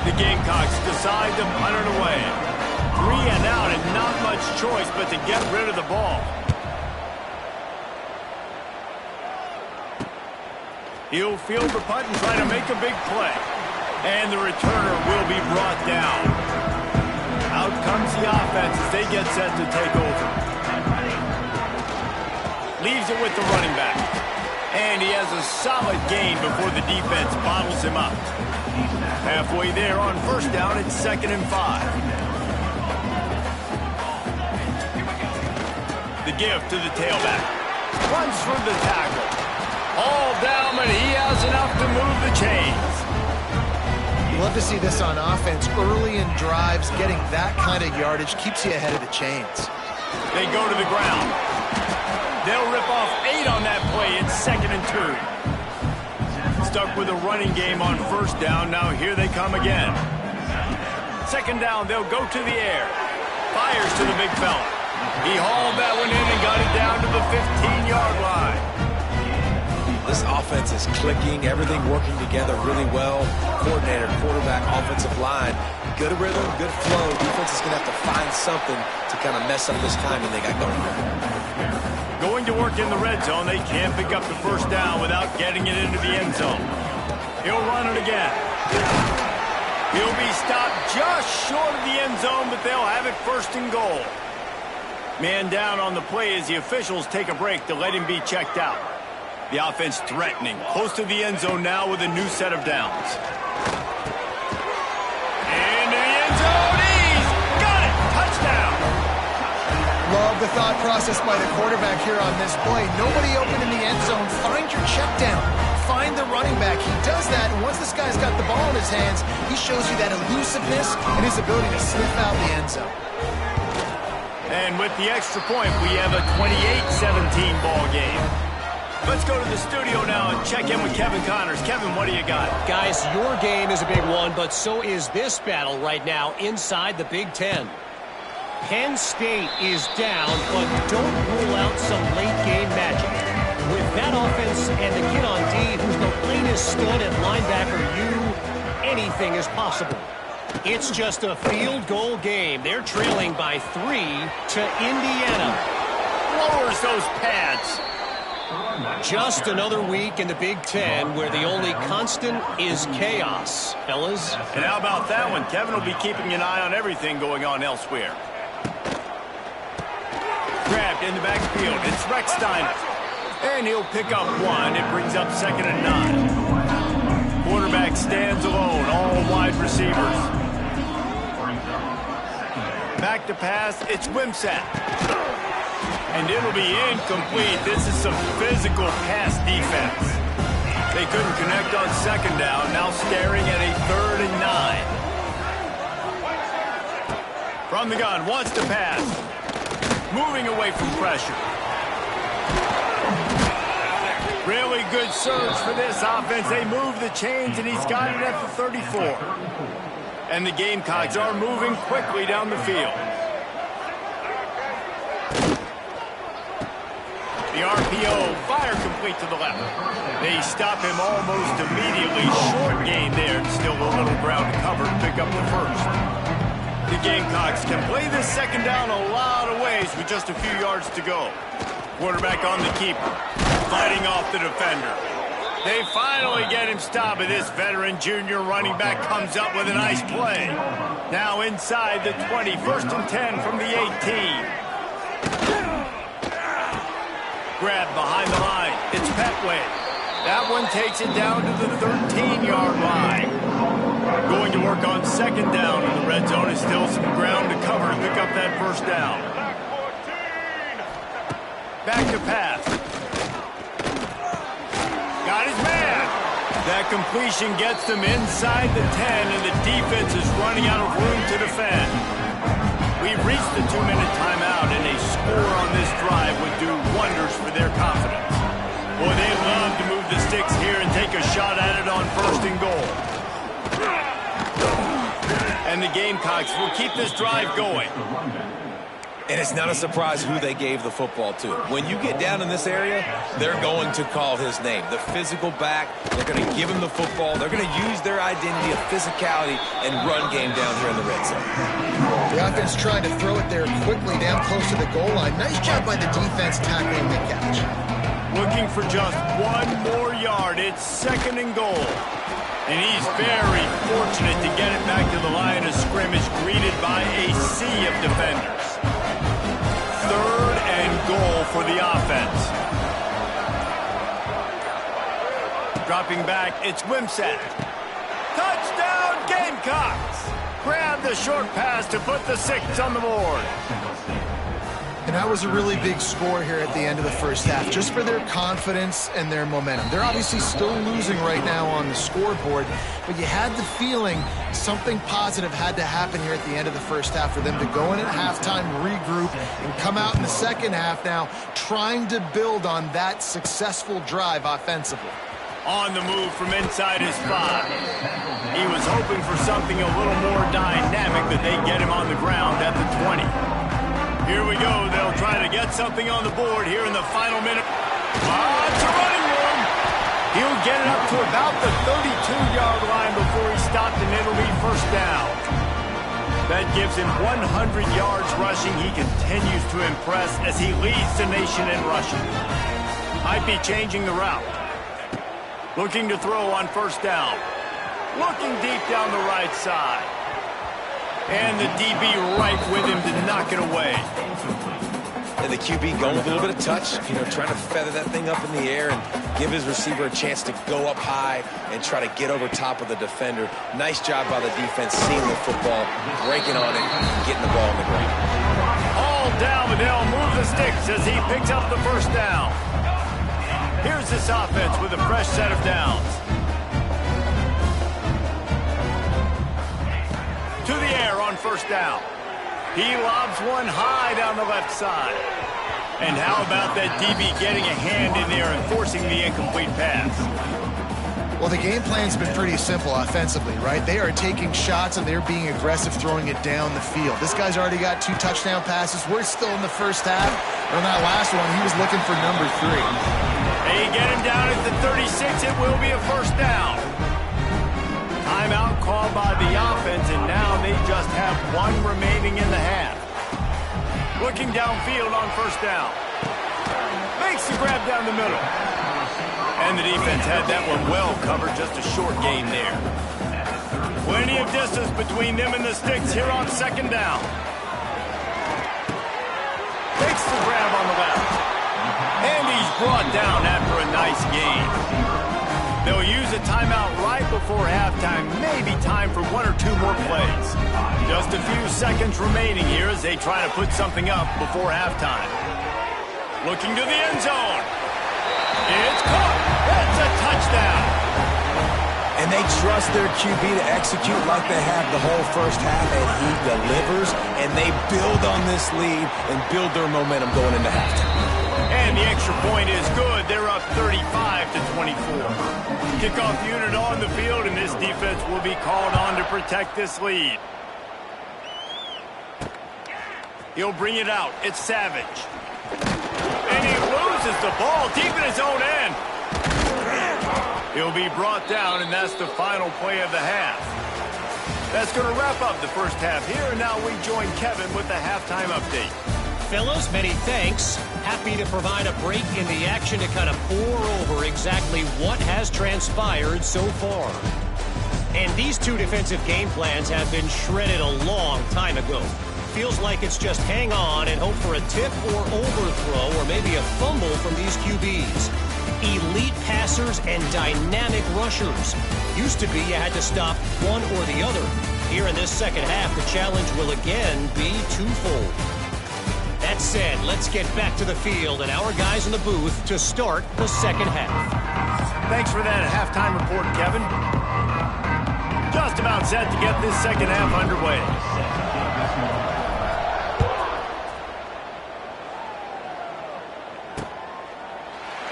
The Gamecocks decide to punt it away. 3 and out, and not much choice but to get rid of the ball. He'll field the punt and try to make a big play. And the returner will be brought down. Out comes the offense as they get set to take over. Leaves it with the running back. And he has a solid gain before the defense bottles him up. Halfway there on first down, it's 2nd and 5. The give to the tailback. Runs through the tackle. All down, and he has enough to move the chains. You love to see this on offense. Early in drives, getting that kind of yardage keeps you ahead of the chains. They go to the ground. They'll rip off 8 on that play. It's 2nd and 2. Stuck with a running game on first down. Now here they come again. 2nd down, they'll go to the air. Fires to the big fella. He hauled that one in and got it down to the 15-yard line. This offense is clicking, everything working together really well. Coordinator, quarterback, offensive line. Good rhythm, good flow. Defense is going to have to find something to kind of mess up this timing they got going on. Going to work in the red zone, they can't pick up the first down without getting it into the end zone. He'll run it again. He'll be stopped just short of the end zone, but they'll have it first and goal. Man down on the play as the officials take a break to let him be checked out. The offense threatening, close to the end zone now with a new set of downs. Into the end zone, he's got it! Touchdown! Love the thought process by the quarterback here on this play. Nobody open in the end zone. Find your check down. Find the running back. He does that, and once this guy's got the ball in his hands, he shows you that elusiveness and his ability to sniff out the end zone. And with the extra point, we have a 28-17 ball game. Let's go to the studio now and check in with Kevin Connors. Kevin, what do you got? Guys, your game is a big one, but so is this battle right now inside the Big Ten. Penn State is down, but don't rule out some late-game magic. With that offense and the kid on D, who's the latest stud at linebacker, anything is possible. It's just a field goal game. They're trailing by 3 to Indiana. Lowers those pads. Just another week in the Big Ten where the only constant is chaos, fellas. And how about that one? Kevin will be keeping an eye on everything going on elsewhere. Grabbed in the backfield. It's Reckstein. And he'll pick up 1. It brings up 2nd and 9. Quarterback stands alone. All wide receivers. Back to pass. It's Wimsatt. And it'll be incomplete. This is some physical pass defense. They couldn't connect on 2nd down. Now staring at a 3rd and 9. From the gun. Wants to pass. Moving away from pressure. Really good surge for this offense. They move the chains, and he's got it at the 34. And the Gamecocks are moving quickly down the field. The RPO, fire complete to the left. They stop him almost immediately. Short gain there, and still a little ground to cover to pick up the first. The Gamecocks can play this 2nd down a lot of ways with just a few yards to go. Quarterback on the keeper, fighting off the defender. They finally get him stopped, and this veteran junior running back comes up with a nice play. Now inside the 20, 1st and 10 from the 18. Grab behind the line. It's Petway. That one takes it down to the 13-yard line. Going to work on 2nd down in the red zone. Is still some ground to cover to pick up that 1st down. Back to pass. Got his man. That completion gets them inside the 10, and the defense is running out of room to defend. We've reached the 2-minute timeout, and a score on this drive would do wonders for their confidence. Boy, they love to move the sticks here and take a shot at it on 1st and goal. And the Gamecocks will keep this drive going. And it's not a surprise who they gave the football to. When you get down in this area, they're going to call his name. The physical back, they're going to give him the football. They're going to use their identity of physicality and run game down here in the red zone. The offense trying to throw it there quickly down close to the goal line. Nice job by the defense tackling the catch. Looking for just 1 more yard. It's 2nd and goal. And he's very fortunate to get it back to the line of scrimmage, greeted by a sea of defenders. 3rd and goal for the offense. Dropping back, it's Wimsatt. Touchdown, Gamecocks! Grab the short pass to put the 6 on the board. And that was a really big score here at the end of the 1st half, just for their confidence and their momentum. They're obviously still losing right now on the scoreboard, but you had the feeling something positive had to happen here at the end of the 1st half for them to go in at halftime, regroup, and come out in the 2nd half now trying to build on that successful drive offensively. On the move from inside his spot. He was hoping for something a little more dynamic, but they get him on the ground at the 20. Here we go. They'll try to get something on the board here in the final minute. It's a running room. He'll get it up to about the 32-yard line before he stopped, and it'll be 1st down. That gives him 100 yards rushing. He continues to impress as he leads the nation in rushing. Might be changing the route. Looking to throw on 1st down. Looking deep down the right side. And the DB right with him to knock it away. And the QB going with a little bit of touch, trying to feather that thing up in the air and give his receiver a chance to go up high and try to get over top of the defender. Nice job by the defense, seeing the football, breaking on it, getting the ball on the ground. All down, but they'll move the sticks as he picks up the first down. Here's this offense with a fresh set of downs. To the air on first down. He lobs one high down the left side. And how about that DB getting a hand in there and forcing the incomplete pass? Well, the game plan's been pretty simple offensively, right? They are taking shots and they're being aggressive, throwing it down the field. This guy's already got 2 touchdown passes. We're still in the first half. On that last one, he was looking for number 3. They get him down at the 36. It will be a first down. Timeout called by the offense, and now they just have 1 remaining in the half. Looking downfield on first down. Makes the grab down the middle. And the defense had that one well covered, just a short gain there. Plenty of distance between them and the sticks here on second down. Makes the grab on the left. And he's brought down after a nice gain. They'll use a timeout right before halftime. Maybe time for 1 or 2 more plays. Just a few seconds remaining here as they try to put something up before halftime. Looking to the end zone. It's caught. That's a touchdown. And they trust their QB to execute like they have the whole first half, and he delivers, and they build on this lead and build their momentum going into halftime. And the extra point is good. They're up 35-24. Kickoff unit on the field, and this defense will be called on to protect this lead. He'll bring it out. It's Savage. And he loses the ball deep in his own end. He'll be brought down, and that's the final play of the half. That's going to wrap up the first half here, and now we join Kevin with the halftime update. Fellas, many thanks. Happy to provide a break in the action to kind of pour over exactly what has transpired so far. And these 2 defensive game plans have been shredded a long time ago. Feels like it's just hang on and hope for a tip or overthrow or maybe a fumble from these QBs. Elite passers and dynamic rushers. Used to be you had to stop one or the other. Here in this second half, the challenge will again be twofold. That said, let's get back to the field and our guys in the booth to start the second half. Thanks for that halftime report, Kevin. Just about set to get this second half underway.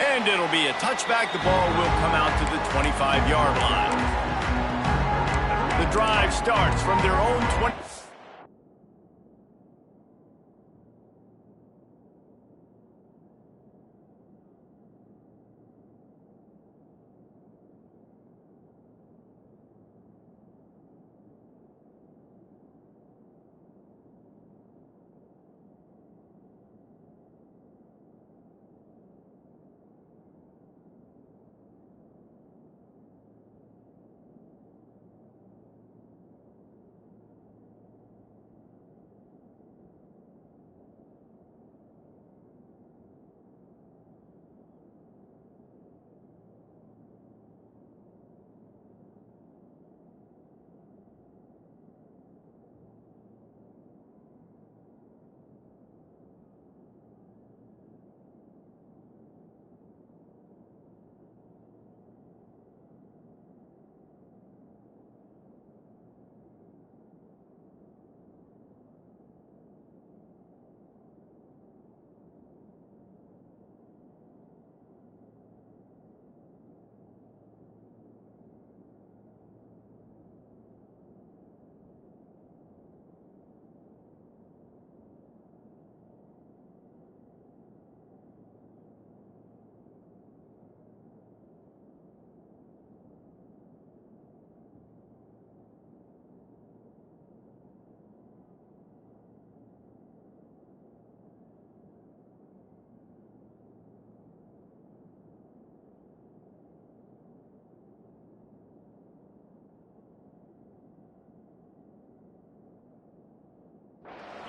And it'll be a touchback. The ball will come out to the 25-yard line. The drive starts from their own 20.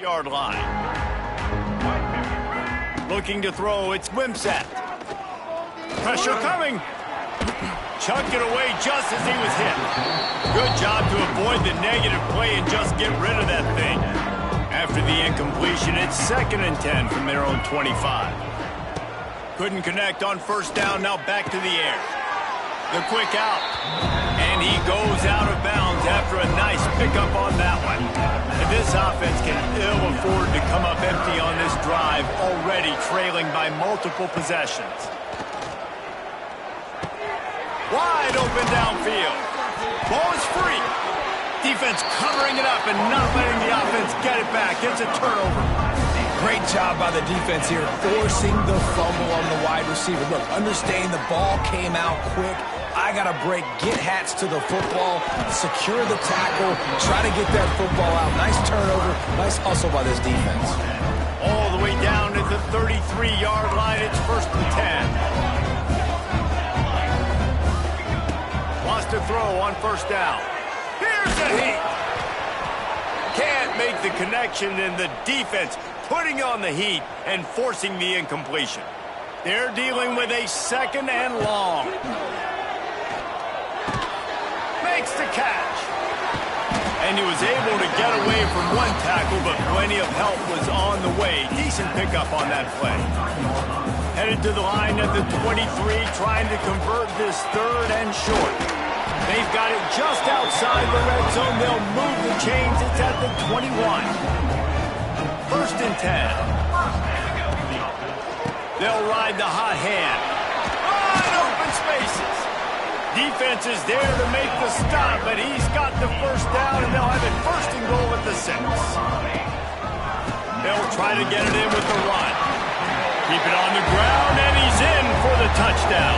Yard line. Looking to throw, it's Wimsatt. Pressure coming. Chuck it away just as he was hit. Good job to avoid the negative play and just get rid of that thing. After the incompletion, it's 2nd and 10 from their own 25. Couldn't connect on first down, now back to the air. The quick out. And he goes out of bounds after a nice pickup on that one. And this offense can ill afford to come up empty on this drive, already trailing by multiple possessions. Wide open downfield. Ball is free. Defense covering it up and not letting the offense get it back. It's a turnover. Great job by the defense here, forcing the fumble on the wide receiver. Look, understanding the ball came out quick. I got to break, get Hats to the football, secure the tackle, try to get that football out. Nice turnover, nice hustle by this defense. All the way down to the 33-yard line. It's 1st and 10. Wants to throw on first down. Here's the heat. Can't make the connection, and the defense putting on the heat and forcing the incompletion. They're dealing with a 2nd and long. Makes the catch. And he was able to get away from one tackle, but plenty of help was on the way. Decent pickup on that play. Headed to the line at the 23, trying to convert this 3rd and short. They've got it just outside the red zone. They'll move the chains. It's at the 21. 1st and 10. They'll ride the hot hand. Wide open spaces. Defense is there to make the stop, but he's got the first down, and they'll have it 1st and goal at the 6. They'll try to get it in with the run. Keep it on the ground, and he's in for the touchdown.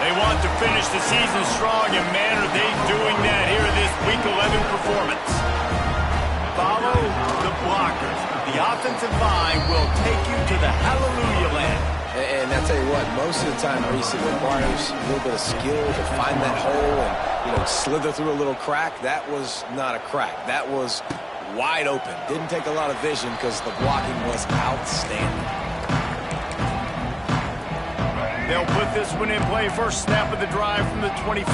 They want to finish the season strong, and man, are they doing that here in this Week 11 performance. Follow the blockers. The offensive line will take you to the hallelujah land. And I tell you what, most of the time, Reese, it requires a little bit of skill to find that hole and, slither through a little crack. That was not a crack. That was wide open. Didn't take a lot of vision because the blocking was outstanding. They'll put this one in play. First snap of the drive from the 25.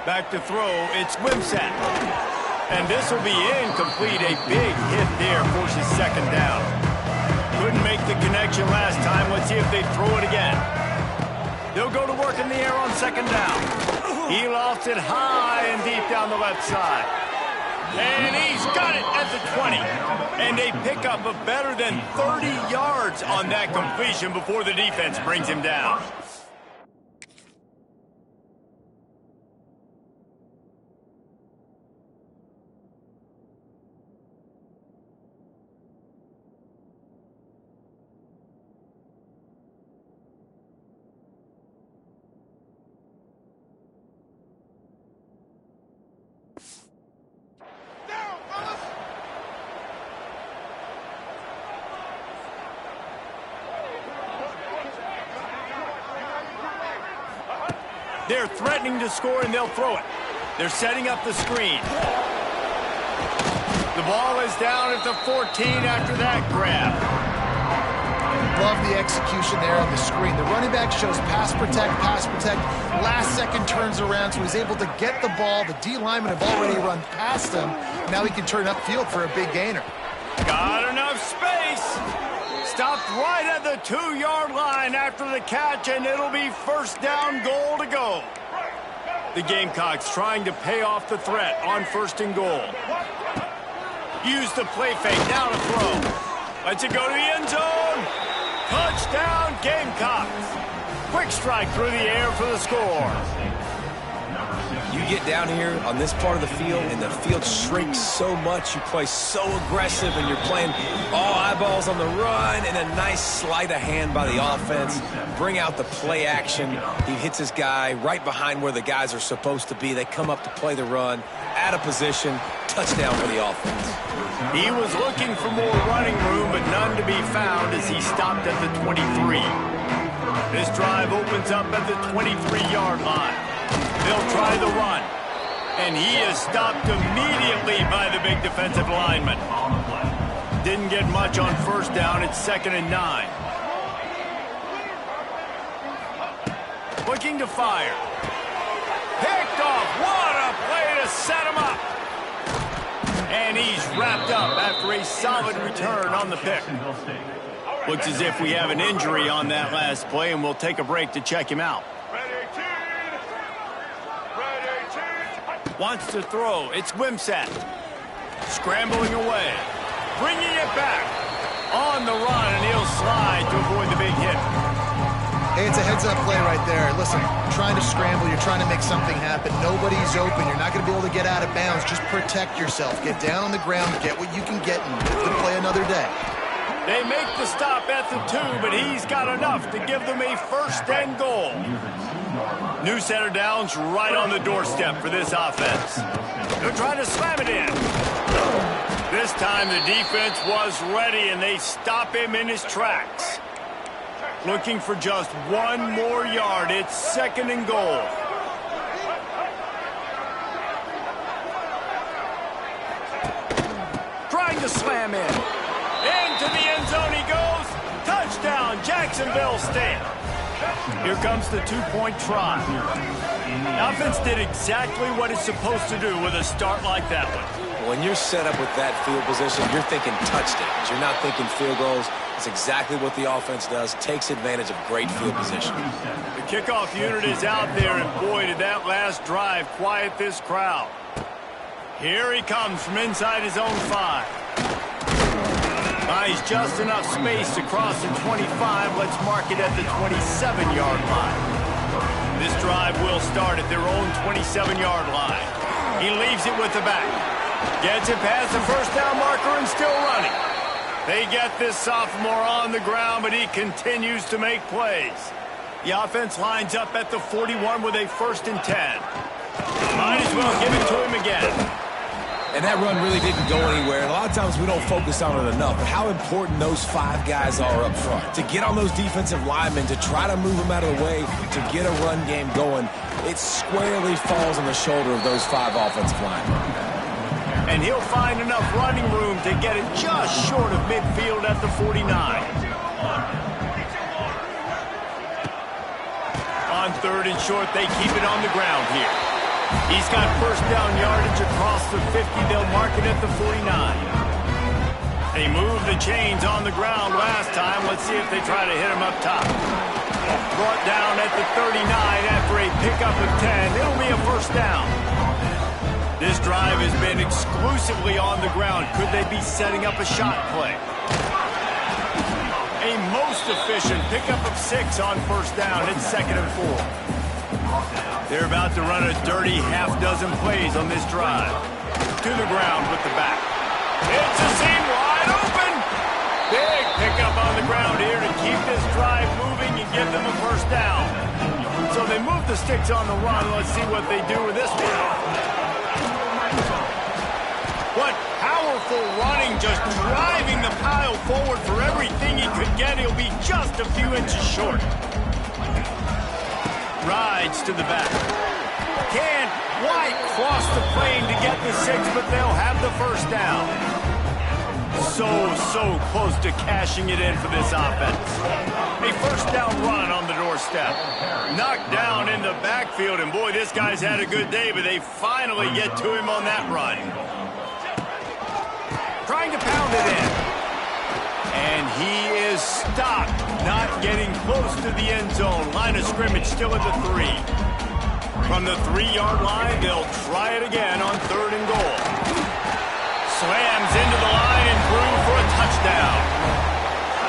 Back to throw, it's Wimsatt. And this will be incomplete. A big hit there forces 2nd down. Couldn't make the connection last time. Let's see if they throw it again. They'll go to work in the air on 2nd down. He lofts it high and deep down the left side. And he's got it at the 20. And a pickup of better than 30 yards on that completion before the defense brings him down. They're threatening to score, and they'll throw it. They're setting up the screen. The ball is down at the 14 after that grab. Love the execution there on the screen. The running back shows pass protect. Last second turns around, so he's able to get the ball. The D linemen have already run past him. Now he can turn upfield for a big gainer. Got enough space. Stopped right at the 2-yard line after the catch, and it'll be 1st down goal to go. The Gamecocks trying to pay off the threat on 1st and goal. Use the play fake, now to throw. Lets it go to the end zone. Touchdown, Gamecocks. Quick strike through the air for the score. You get down here on this part of the field, and the field shrinks so much. You play so aggressive, and you're playing all eyeballs on the run, and a nice sleight of hand by the offense. Bring out the play action. He hits his guy right behind where the guys are supposed to be. They come up to play the run, out of position, touchdown for the offense. He was looking for more running room, but none to be found as he stopped at the 23. This drive opens up at the 23-yard line. They'll try the run. And he is stopped immediately by the big defensive lineman. Didn't get much on first down. It's 2nd and 9. Looking to fire. Picked off. What a play to set him up. And he's wrapped up after a solid return on the pick. Looks as if we have an injury on that last play, and we'll take a break to check him out. Wants to throw. It's Wimsatt. Scrambling away. Bringing it back. On the run, and he'll slide to avoid the big hit. Hey, it's a heads-up play right there. Listen, trying to scramble, you're trying to make something happen. Nobody's open. You're not going to be able to get out of bounds. Just protect yourself. Get down on the ground, get what you can get, and live to play another day. They make the stop at the 2, but he's got enough to give them a 1st and goal. New center downs right on the doorstep for this offense. They're trying to slam it in. This time the defense was ready, and they stop him in his tracks. Looking for just 1 more yard. It's 2nd and goal. Trying to slam in. Into the end zone he goes. Touchdown, Jacksonville State. Here comes the 2-point try. The offense did exactly what it's supposed to do with a start like that one. When you're set up with that field position, you're thinking touchdowns. You're not thinking field goals. It's exactly what the offense does. Takes advantage of great field position. The kickoff unit is out there, and boy, did that last drive quiet this crowd. Here he comes from inside his own 5. Buys just enough space to cross the 25. Let's mark it at the 27-yard line. This drive will start at their own 27-yard line. He leaves it with the back. Gets it past the 1st down marker and still running. They get this sophomore on the ground, but he continues to make plays. The offense lines up at the 41 with a 1st and 10. Might as well give it to him again. And that run really didn't go anywhere. And a lot of times we don't focus on it enough, but how important those 5 guys are up front. To get on those defensive linemen, to try to move them out of the way, to get a run game going, it squarely falls on the shoulder of those 5 offensive linemen. And he'll find enough running room to get it just short of midfield at the 49. On 3rd and short, they keep it on the ground here. He's got 1st down yardage across the 50. They'll mark it at the 49. They moved the chains on the ground last time. Let's see if they try to hit him up top. Brought down at the 39 after a pickup of 10. It'll be a 1st down. This drive has been exclusively on the ground. Could they be setting up a shot play? A most efficient pickup of 6 on 1st down. It's 2nd and 4. They're about to run a dirty half-dozen plays on this drive. To the ground with the back. It's a seam wide open. Big pickup on the ground here to keep this drive moving and give them a 1st down. So they move the sticks on the run. Let's see what they do with this one. What powerful running, just driving the pile forward for everything he could get. He'll be just a few inches short. Rides to the back. Can't quite cross the plane to get the 6, but they'll have the 1st down. So close to cashing it in for this offense. A 1st down run on the doorstep. Knocked down in the backfield, and boy, this guy's had a good day, but they finally get to him on that run. Trying to pound it in. And he is stopped, not getting close to the end zone. Line of scrimmage still at the 3. From the 3-yard line, they'll try it again on 3rd and goal. Slams into the line and through for a touchdown.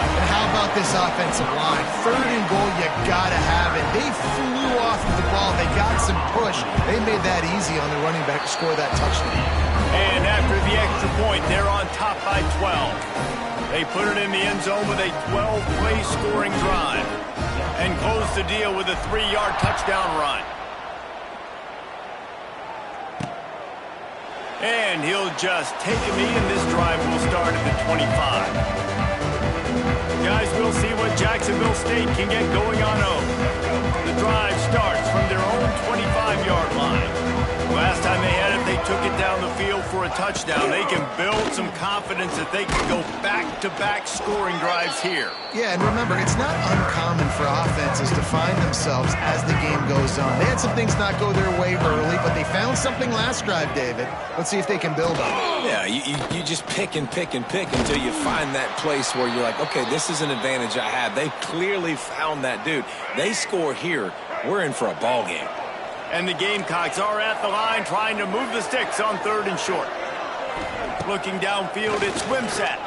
And how about this offensive line? 3rd and goal, you gotta have it. They flew off with the ball. They got some push. They made that easy on the running back to score that touchdown. And after the extra point, they're on top by 12. They put it in the end zone with a 12-play scoring drive and close the deal with a 3-yard touchdown run. And he'll just take a knee, and this drive will start at the 25. Guys, we'll see what Jacksonville State can get going on over. The drive starts from their own 25-yard line. Last time they had took it down the field for a touchdown. They can build some confidence that they can go back-to-back scoring drives here. Yeah, and remember, it's not uncommon for offenses to find themselves as the game goes on. They had some things not go their way early, but they found something last drive, David. Let's see if they can build on it. Yeah, you just pick and pick and pick until you find that place where you're like, okay, this is an advantage I have. They clearly found that dude. They score here, we're in for a ball game. And the Gamecocks are at the line trying to move the sticks on 3rd and short. Looking downfield, it's Wimsatt.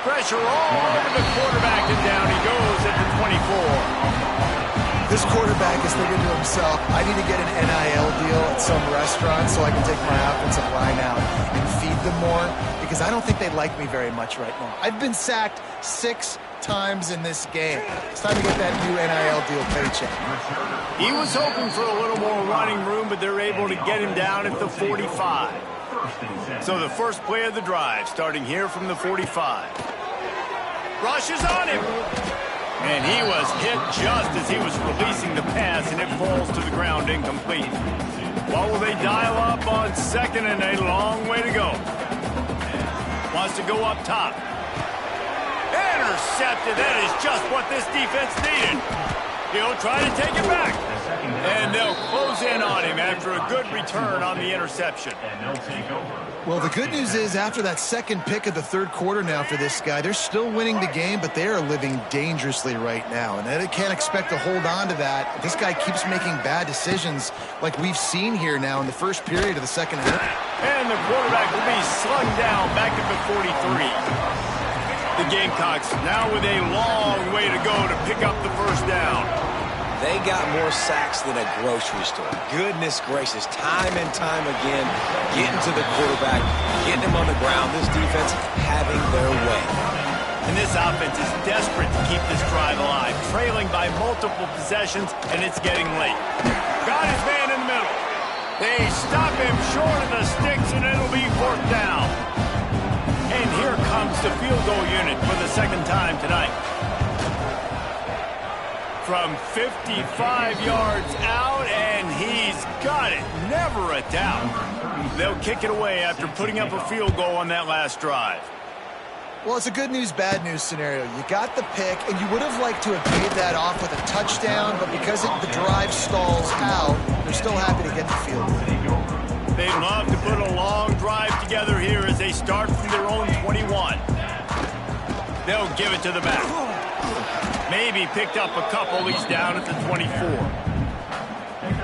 Pressure all over the quarterback, and down he goes at the 24. This quarterback is thinking to himself, I need to get an NIL deal at some restaurant so I can take my offensive line out and feed them more, because I don't think they like me very much right now. I've been sacked 6 times in this game. It's time to get that new NIL deal paycheck. He was hoping for a little more running room, but they're able to get him down at the 45. So the first play of the drive, starting here from the 45. Rush is on him. And he was hit just as he was releasing the pass, and it falls to the ground incomplete. What will they dial up on 2nd and a long way to go? Wants to go up top. Intercepted. That is just what this defense needed. He'll try to take it back. And they'll close in on him after a good return on the interception. Well, the good news is after that second pick of the 3rd quarter now for this guy, they're still winning the game, but they are living dangerously right now. And they can't expect to hold on to that. This guy keeps making bad decisions like we've seen here now in the first period of the second half. And the quarterback will be slung down back at the 43. The Gamecocks now with a long way to go to pick up the first down. They got more sacks than a grocery store. Goodness gracious, time and time again, getting to the quarterback, getting him on the ground. This defense having their way. And this offense is desperate to keep this drive alive, trailing by multiple possessions, and it's getting late. Got his man in the middle. They stop him short of the sticks, and it'll be 4th down. And here comes the field goal unit for the 2nd time tonight. From 55 yards out, and he's got it. Never a doubt. They'll kick it away after putting up a field goal on that last drive. Well, it's a good news, bad news scenario. You got the pick, and you would have liked to have paid that off with a touchdown, but because the drive stalls out, they're still happy to get the field goal. They'd love to put a long drive together here as they start from their own 21. They'll give it to the back. Maybe picked up a couple. He's down at the 24.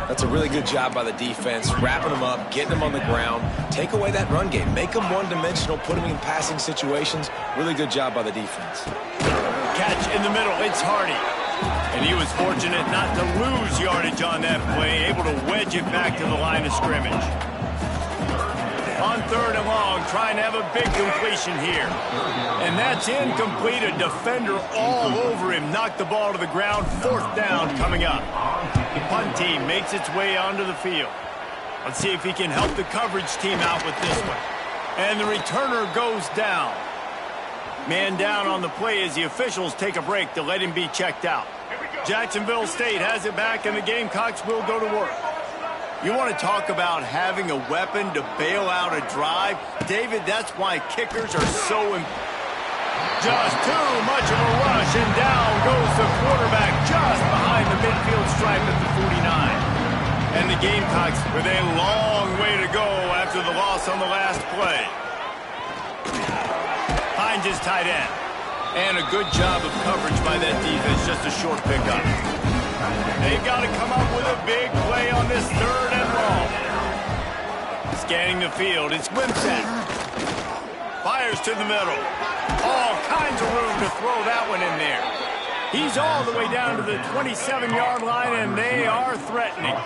That's a really good job by the defense, wrapping them up, getting them on the ground. Take away that run game. Make them one-dimensional, put them in passing situations. Really good job by the defense. Catch in the middle. It's Hardy. And he was fortunate not to lose yardage on that play, able to wedge it back to the line of scrimmage. On 3rd and long, trying to have a big completion here. And that's incomplete. A defender all over him. Knocked the ball to the ground. 4th down coming up. The punt team makes its way onto the field. Let's see if he can help the coverage team out with this one. And the returner goes down. Man down on the play as the officials take a break to let him be checked out. Jacksonville State has it back, and the Gamecocks will go to work. You want to talk about having a weapon to bail out a drive? David, that's why kickers are so important. Just too much of a rush, and down goes the quarterback just behind the midfield stripe at the 49. And the Gamecocks with a long way to go after the loss on the last play. Hines is tight end. And a good job of coverage by that defense, just a short pickup. They've got to come up with a big play on this 3rd and long. Scanning the field, it's Wimsatt. Fires to the middle. All kinds of room to throw that one in there. He's all the way down to the 27-yard line, and they are threatening.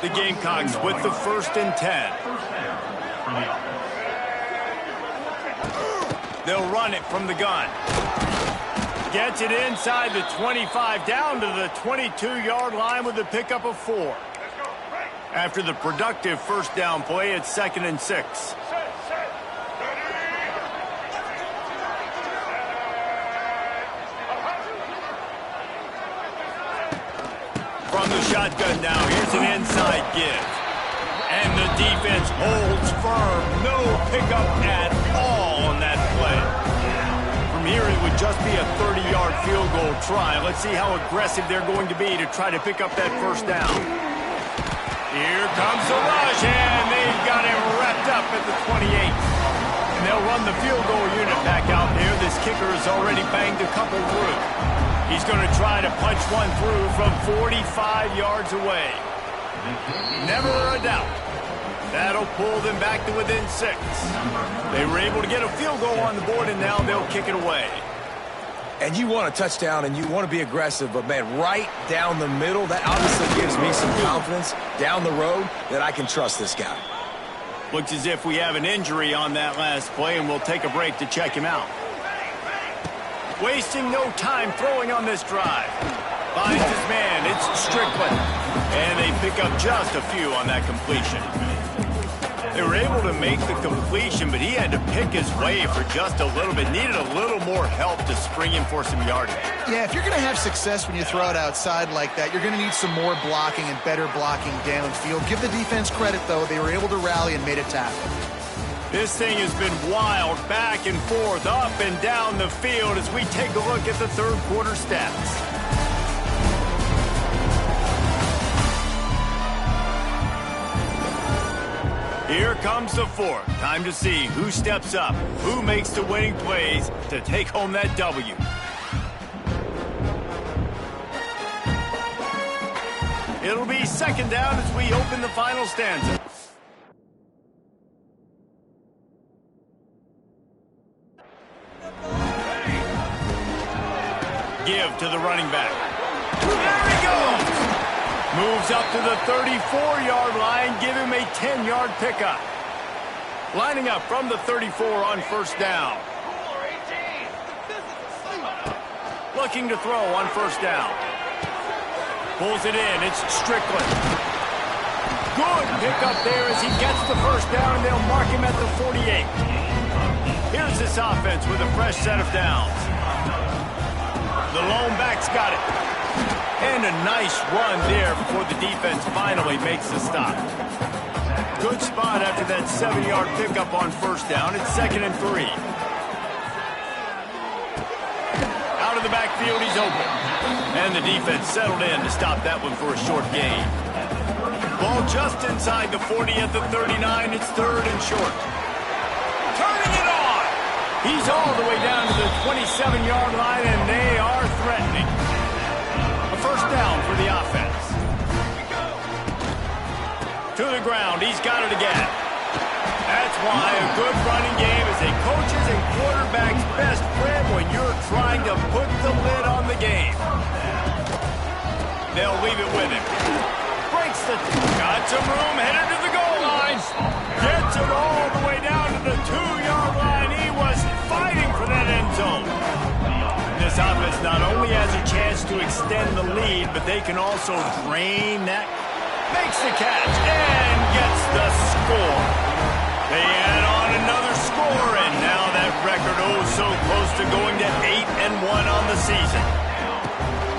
The Gamecocks with the 1st and 10. They'll run it from the gun. Gets it inside the 25, down to the 22-yard line with a pickup of 4. After the productive 1st down play, it's 2nd and 6. From the shotgun now, here's an inside give. And the defense holds firm. No pickup at all on that play. From here, it would just be a 30-yard field goal try. Let's see how aggressive they're going to be to try to pick up that first down. Here comes the rush, and they've got him wrapped up at the 28. And they'll run the field goal unit back out there. This kicker has already banged a couple through. He's going to try to punch one through from 45 yards away. Never a doubt. That'll pull them back to within 6. They were able to get a field goal on the board, and now they'll kick it away. And you want a touchdown, and you want to be aggressive, but, man, right down the middle, that obviously gives me some confidence down the road that I can trust this guy. Looks as if we have an injury on that last play, and we'll take a break to check him out. Wasting no time throwing on this drive. Finds his man. It's Strickland. And they pick up just a few on that completion. They were able to make the completion, but he had to pick his way for just a little bit. Needed a little more help to spring him for some yardage. Yeah, if you're going to have success when you throw it outside like that, you're going to need some more blocking and better blocking downfield. Give the defense credit, though. They were able to rally and made a tackle. This thing has been wild, back and forth, up and down the field as we take a look at the third quarter stats. Here comes the fourth. Time to see who steps up, who makes the winning plays to take home that W. It'll be second down as we open the final stanza. Give to the running back. There he goes! Moves up to the 34-yard line. Give him a 10-yard pickup. Lining up from the 34 on first down. Looking to throw on first down. Pulls it in. It's Strickland. Good pickup there as he gets the first down, and they'll mark him at the 48. Here's this offense with a fresh set of downs. The lone back's got it. And a nice run there before the defense finally makes the stop. Good spot after that 7-yard pickup on first down. It's 2nd and 3. Out of the backfield, he's open. And the defense settled in to stop that one for a short gain. Ball just inside the 40 at the 39. It's 3rd and short. Turning it on! He's all the way down to the 27-yard line, and they are threatening. A first down for the offense. To the ground. He's got it again. That's why a good running game is a coach's and quarterback's best friend when you're trying to put the lid on the game. They'll leave it with him. Breaks the... Got some room, headed to the goal line. Gets it all the way down to the 2-yard line. He was fighting for that end zone. This offense not only has a chance to extend the lead, but they can also drain that. Makes the catch and gets the score. They add on another score, and now that record so close to going to 8-1 on the season.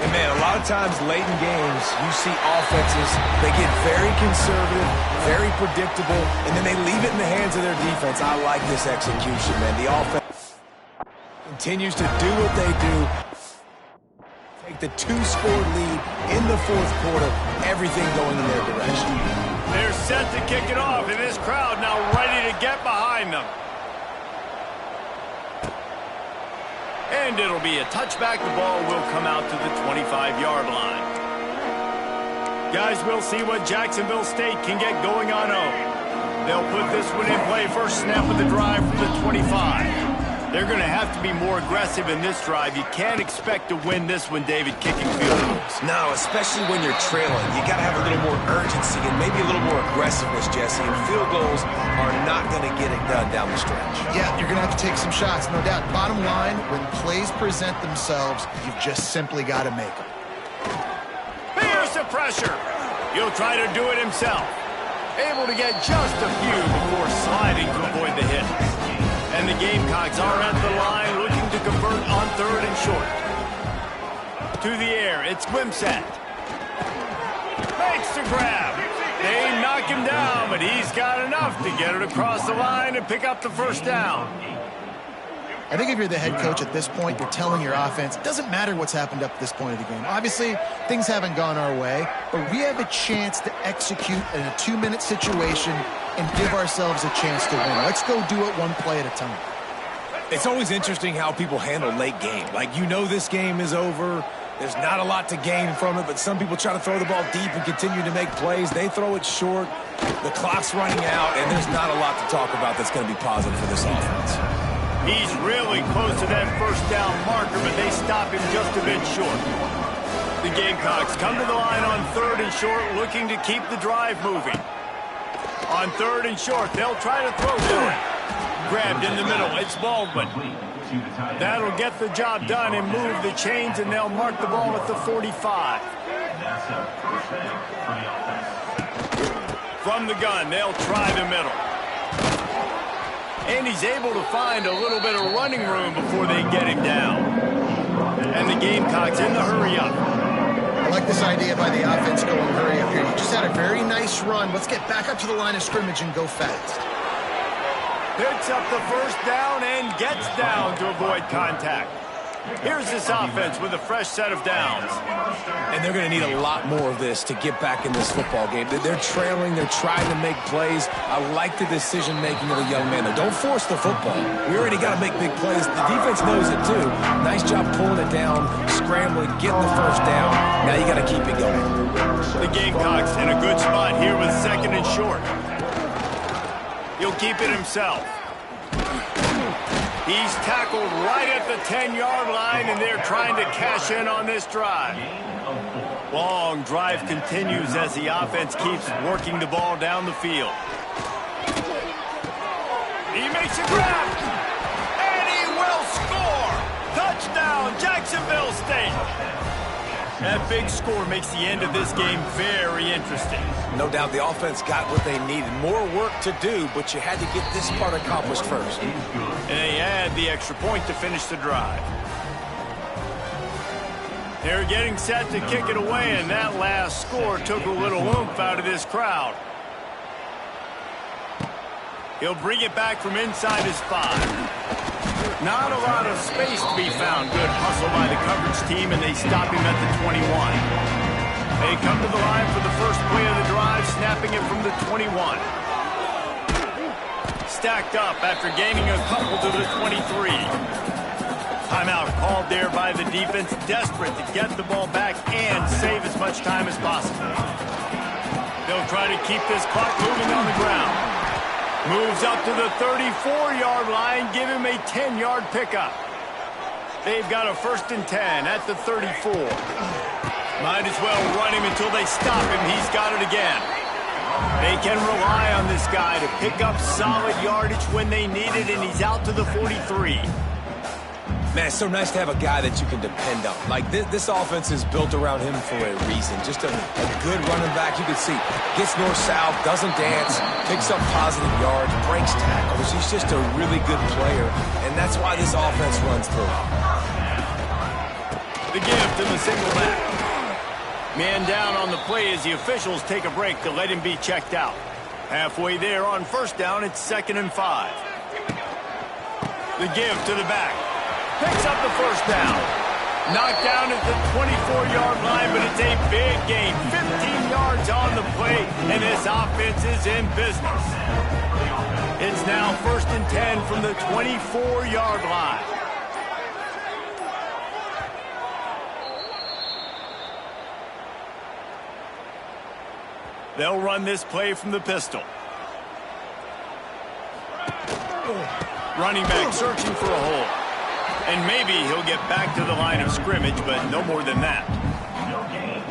And, man, a lot of times late in games, you see offenses, they get very conservative, very predictable, and then they leave it in the hands of their defense. I like this execution, man. The offense continues to do what they do. Take the 2-score lead in the fourth quarter, everything going in their direction. They're set to kick it off, and this crowd now ready to get behind them. And it'll be a touchback. The ball will come out to the 25-yard line. Guys, we'll see what Jacksonville State can get going on home. They'll put this one in play. First snap of the drive from the 25. They're going to have to be more aggressive in this drive. You can't expect to win this one, David, kicking field goals. No, especially when you're trailing. You got to have a little more urgency and maybe a little more aggressiveness, Jesse. And field goals are not going to get it done down the stretch. Yeah, You're going to have to take some shots, no doubt. Bottom line, when plays present themselves, you've just simply got to make them. Here's the pressure. He'll try to do it himself. Able to get just a few before sliding to avoid the hit. And the Gamecocks are at the line looking to convert on 3rd and short. To the air, it's Wimsatt. Makes the grab. They knock him down, but he's got enough to get it across the line and pick up the first down. I think if you're the head coach at this point, you're telling your offense, it doesn't matter what's happened up to this point of the game. Obviously, things haven't gone our way, but we have a chance to execute in a 2-minute situation and give ourselves a chance to win. Let's go do it one play at a time. It's always interesting how people handle late game. Like, you know this game is over. There's not a lot to gain from it, but some people try to throw the ball deep and continue to make plays. They throw it short. The clock's running out, and there's not a lot to talk about that's going to be positive for this offense. He's really close to that first down marker, but they stop him just a bit short. The Gamecocks come to the line on 3rd and short, looking to keep the drive moving. On 3rd and short, they'll try to throw to it. Grabbed in the middle, it's Baldwin. That'll get the job done and move the chains, and they'll mark the ball at the 45. From the gun, they'll try the middle. And he's able to find a little bit of running room before they get him down. And the Gamecocks in the hurry up. I like this idea by the offense going hurry up here. You just had a very nice run. Let's get back up to the line of scrimmage and go fast. Picks up the first down and gets down to avoid contact. Here's this offense with a fresh set of downs. And they're going to need a lot more of this to get back in this football game. They're trailing. They're trying to make plays. I like the decision-making of the young man. Don't force the football. We already got to make big plays. The defense knows it, too. Nice job pulling it down, scrambling, getting the first down. Now you got to keep it going. The Gamecocks in a good spot here with 2nd and short. He'll keep it himself. He's tackled right at the 10-yard line, and they're trying to cash in on this drive. Long drive continues as the offense keeps working the ball down the field. He makes a grab, and he will score! Touchdown, Jacksonville State! That big score makes the end of this game very interesting. No doubt the offense got what they needed. More work to do, but you had to get this part accomplished first. And they add the extra point to finish the drive. They're getting set to kick it away, and that last score took a little oomph out of this crowd. He'll bring it back from inside his 5. Not a lot of space to be found. Good hustle by the coverage team, and they stop him at the 21. They come to the line for the first play of the drive, snapping it from the 21. Stacked up after gaining a couple to the 23. Timeout called there by the defense, desperate to get the ball back and save as much time as possible. They'll try to keep this clock moving on the ground. Moves up to the 34-yard line, give him a 10-yard pickup. They've got a 1st and 10 at the 34. Might as well run him until they stop him. He's got it again. They can rely on this guy to pick up solid yardage when they need it, and he's out to the 43. Man, it's so nice to have a guy that you can depend on. Like, this offense is built around him for a reason. Just a good running back. You can see, gets north-south, doesn't dance, picks up positive yards, breaks tackles. He's just a really good player, and that's why this offense runs through. The gift in the single back. Man down on the play as the officials take a break to let him be checked out. Halfway there on 1st down, it's 2nd and 5. The give to the back. Picks up the first down. Knocked down at the 24-yard line, but it's a big gain. 15 yards on the play, and this offense is in business. It's now 1st and 10 from the 24-yard line. They'll run this play from the pistol. Running back searching for a hole. And maybe he'll get back to the line of scrimmage, but no more than that.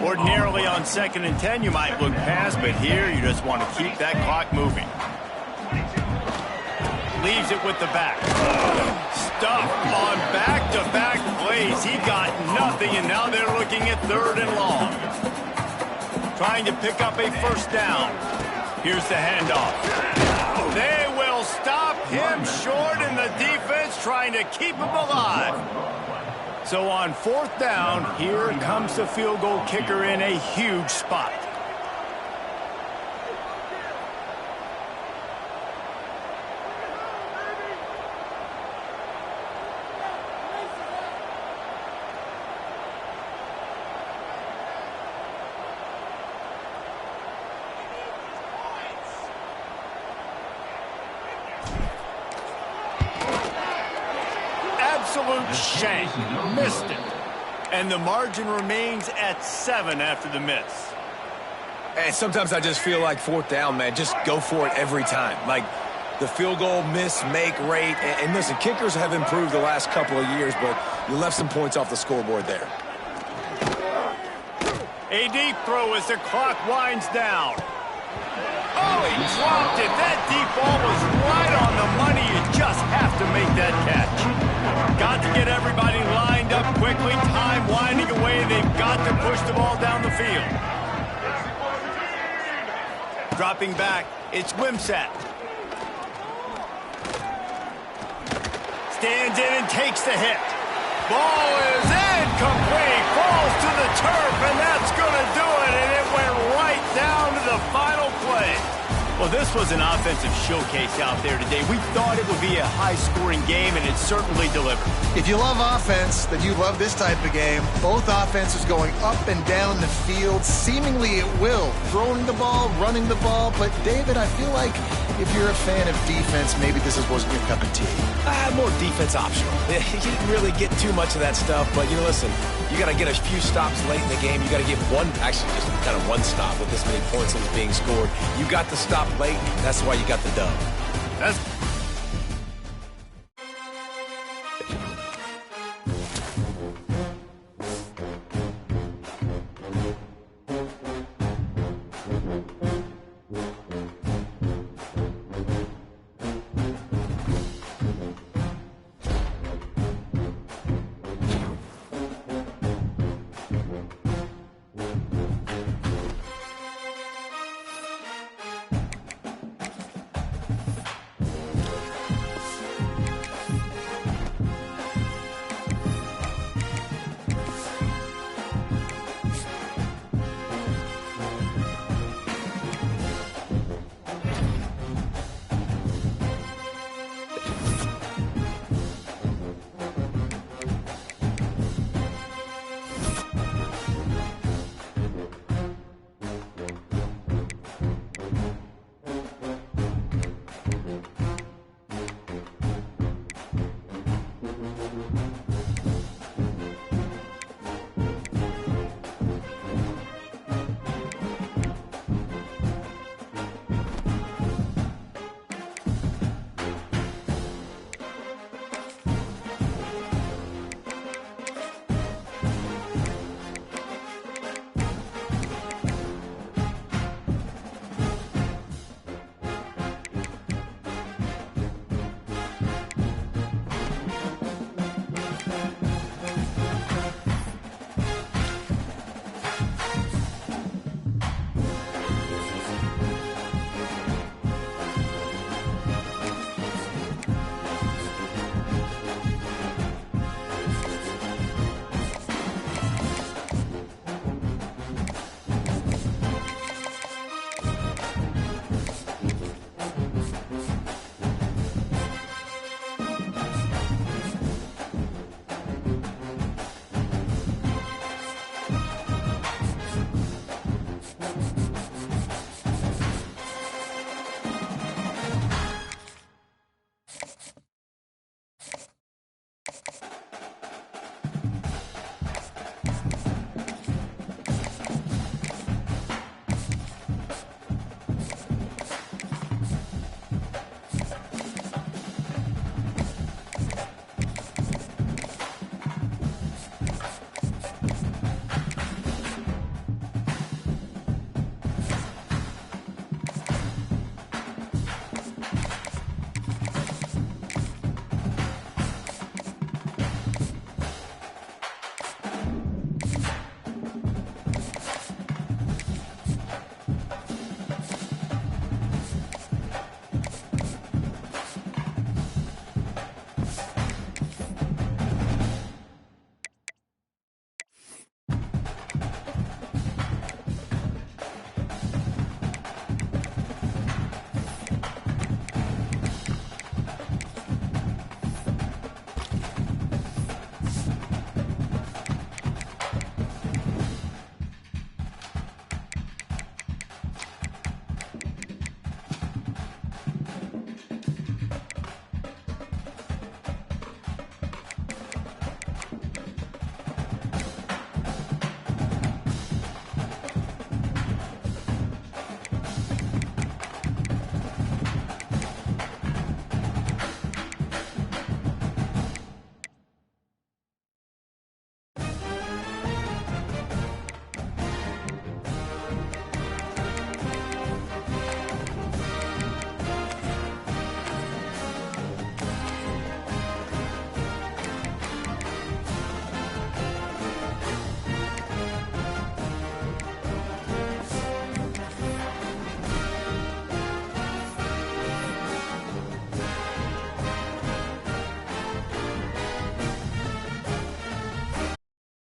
Ordinarily on 2nd and 10, you might look past, but here you just want to keep that clock moving. Leaves it with the back. Stuffed on back-to-back plays. He got nothing, and now they're looking at 3rd and long. Trying to pick up a 1st down. Here's the handoff. They will stop him short, and the defense trying to keep him alive. So on 4th down, here comes the field goal kicker in a huge spot. absolute shank. Missed it. And the margin remains at 7 after the miss. And sometimes I just feel like 4th down, man, just go for it every time. Like, the field goal miss-make rate. And listen, kickers have improved the last couple of years, but you left some points off the scoreboard there. A deep throw as the clock winds down. Oh, he dropped it. That deep ball was right on the money. You just have to make that catch. Got to get everybody lined up quickly. Time winding away. They've got to push the ball down the field. Dropping back, it's Wimsatt. Stands in and takes the hit. Ball is incomplete. Falls to the turf, and that's going to do it. And it went right down to the final play. Well, this was an offensive showcase out there today. We thought it would be a high-scoring game, and it certainly delivered. If you love offense, then you love this type of game. Both offenses going up and down the field, seemingly at will. Throwing the ball, running the ball. But, David, I feel like if you're a fan of defense, maybe this wasn't your cup of tea. More defense optional. You didn't really get too much of that stuff, but, listen, you got to get a few stops late in the game. You got to get actually just kind of one stop with this many points that was being scored. You got the stop late. That's why you got the dub. That's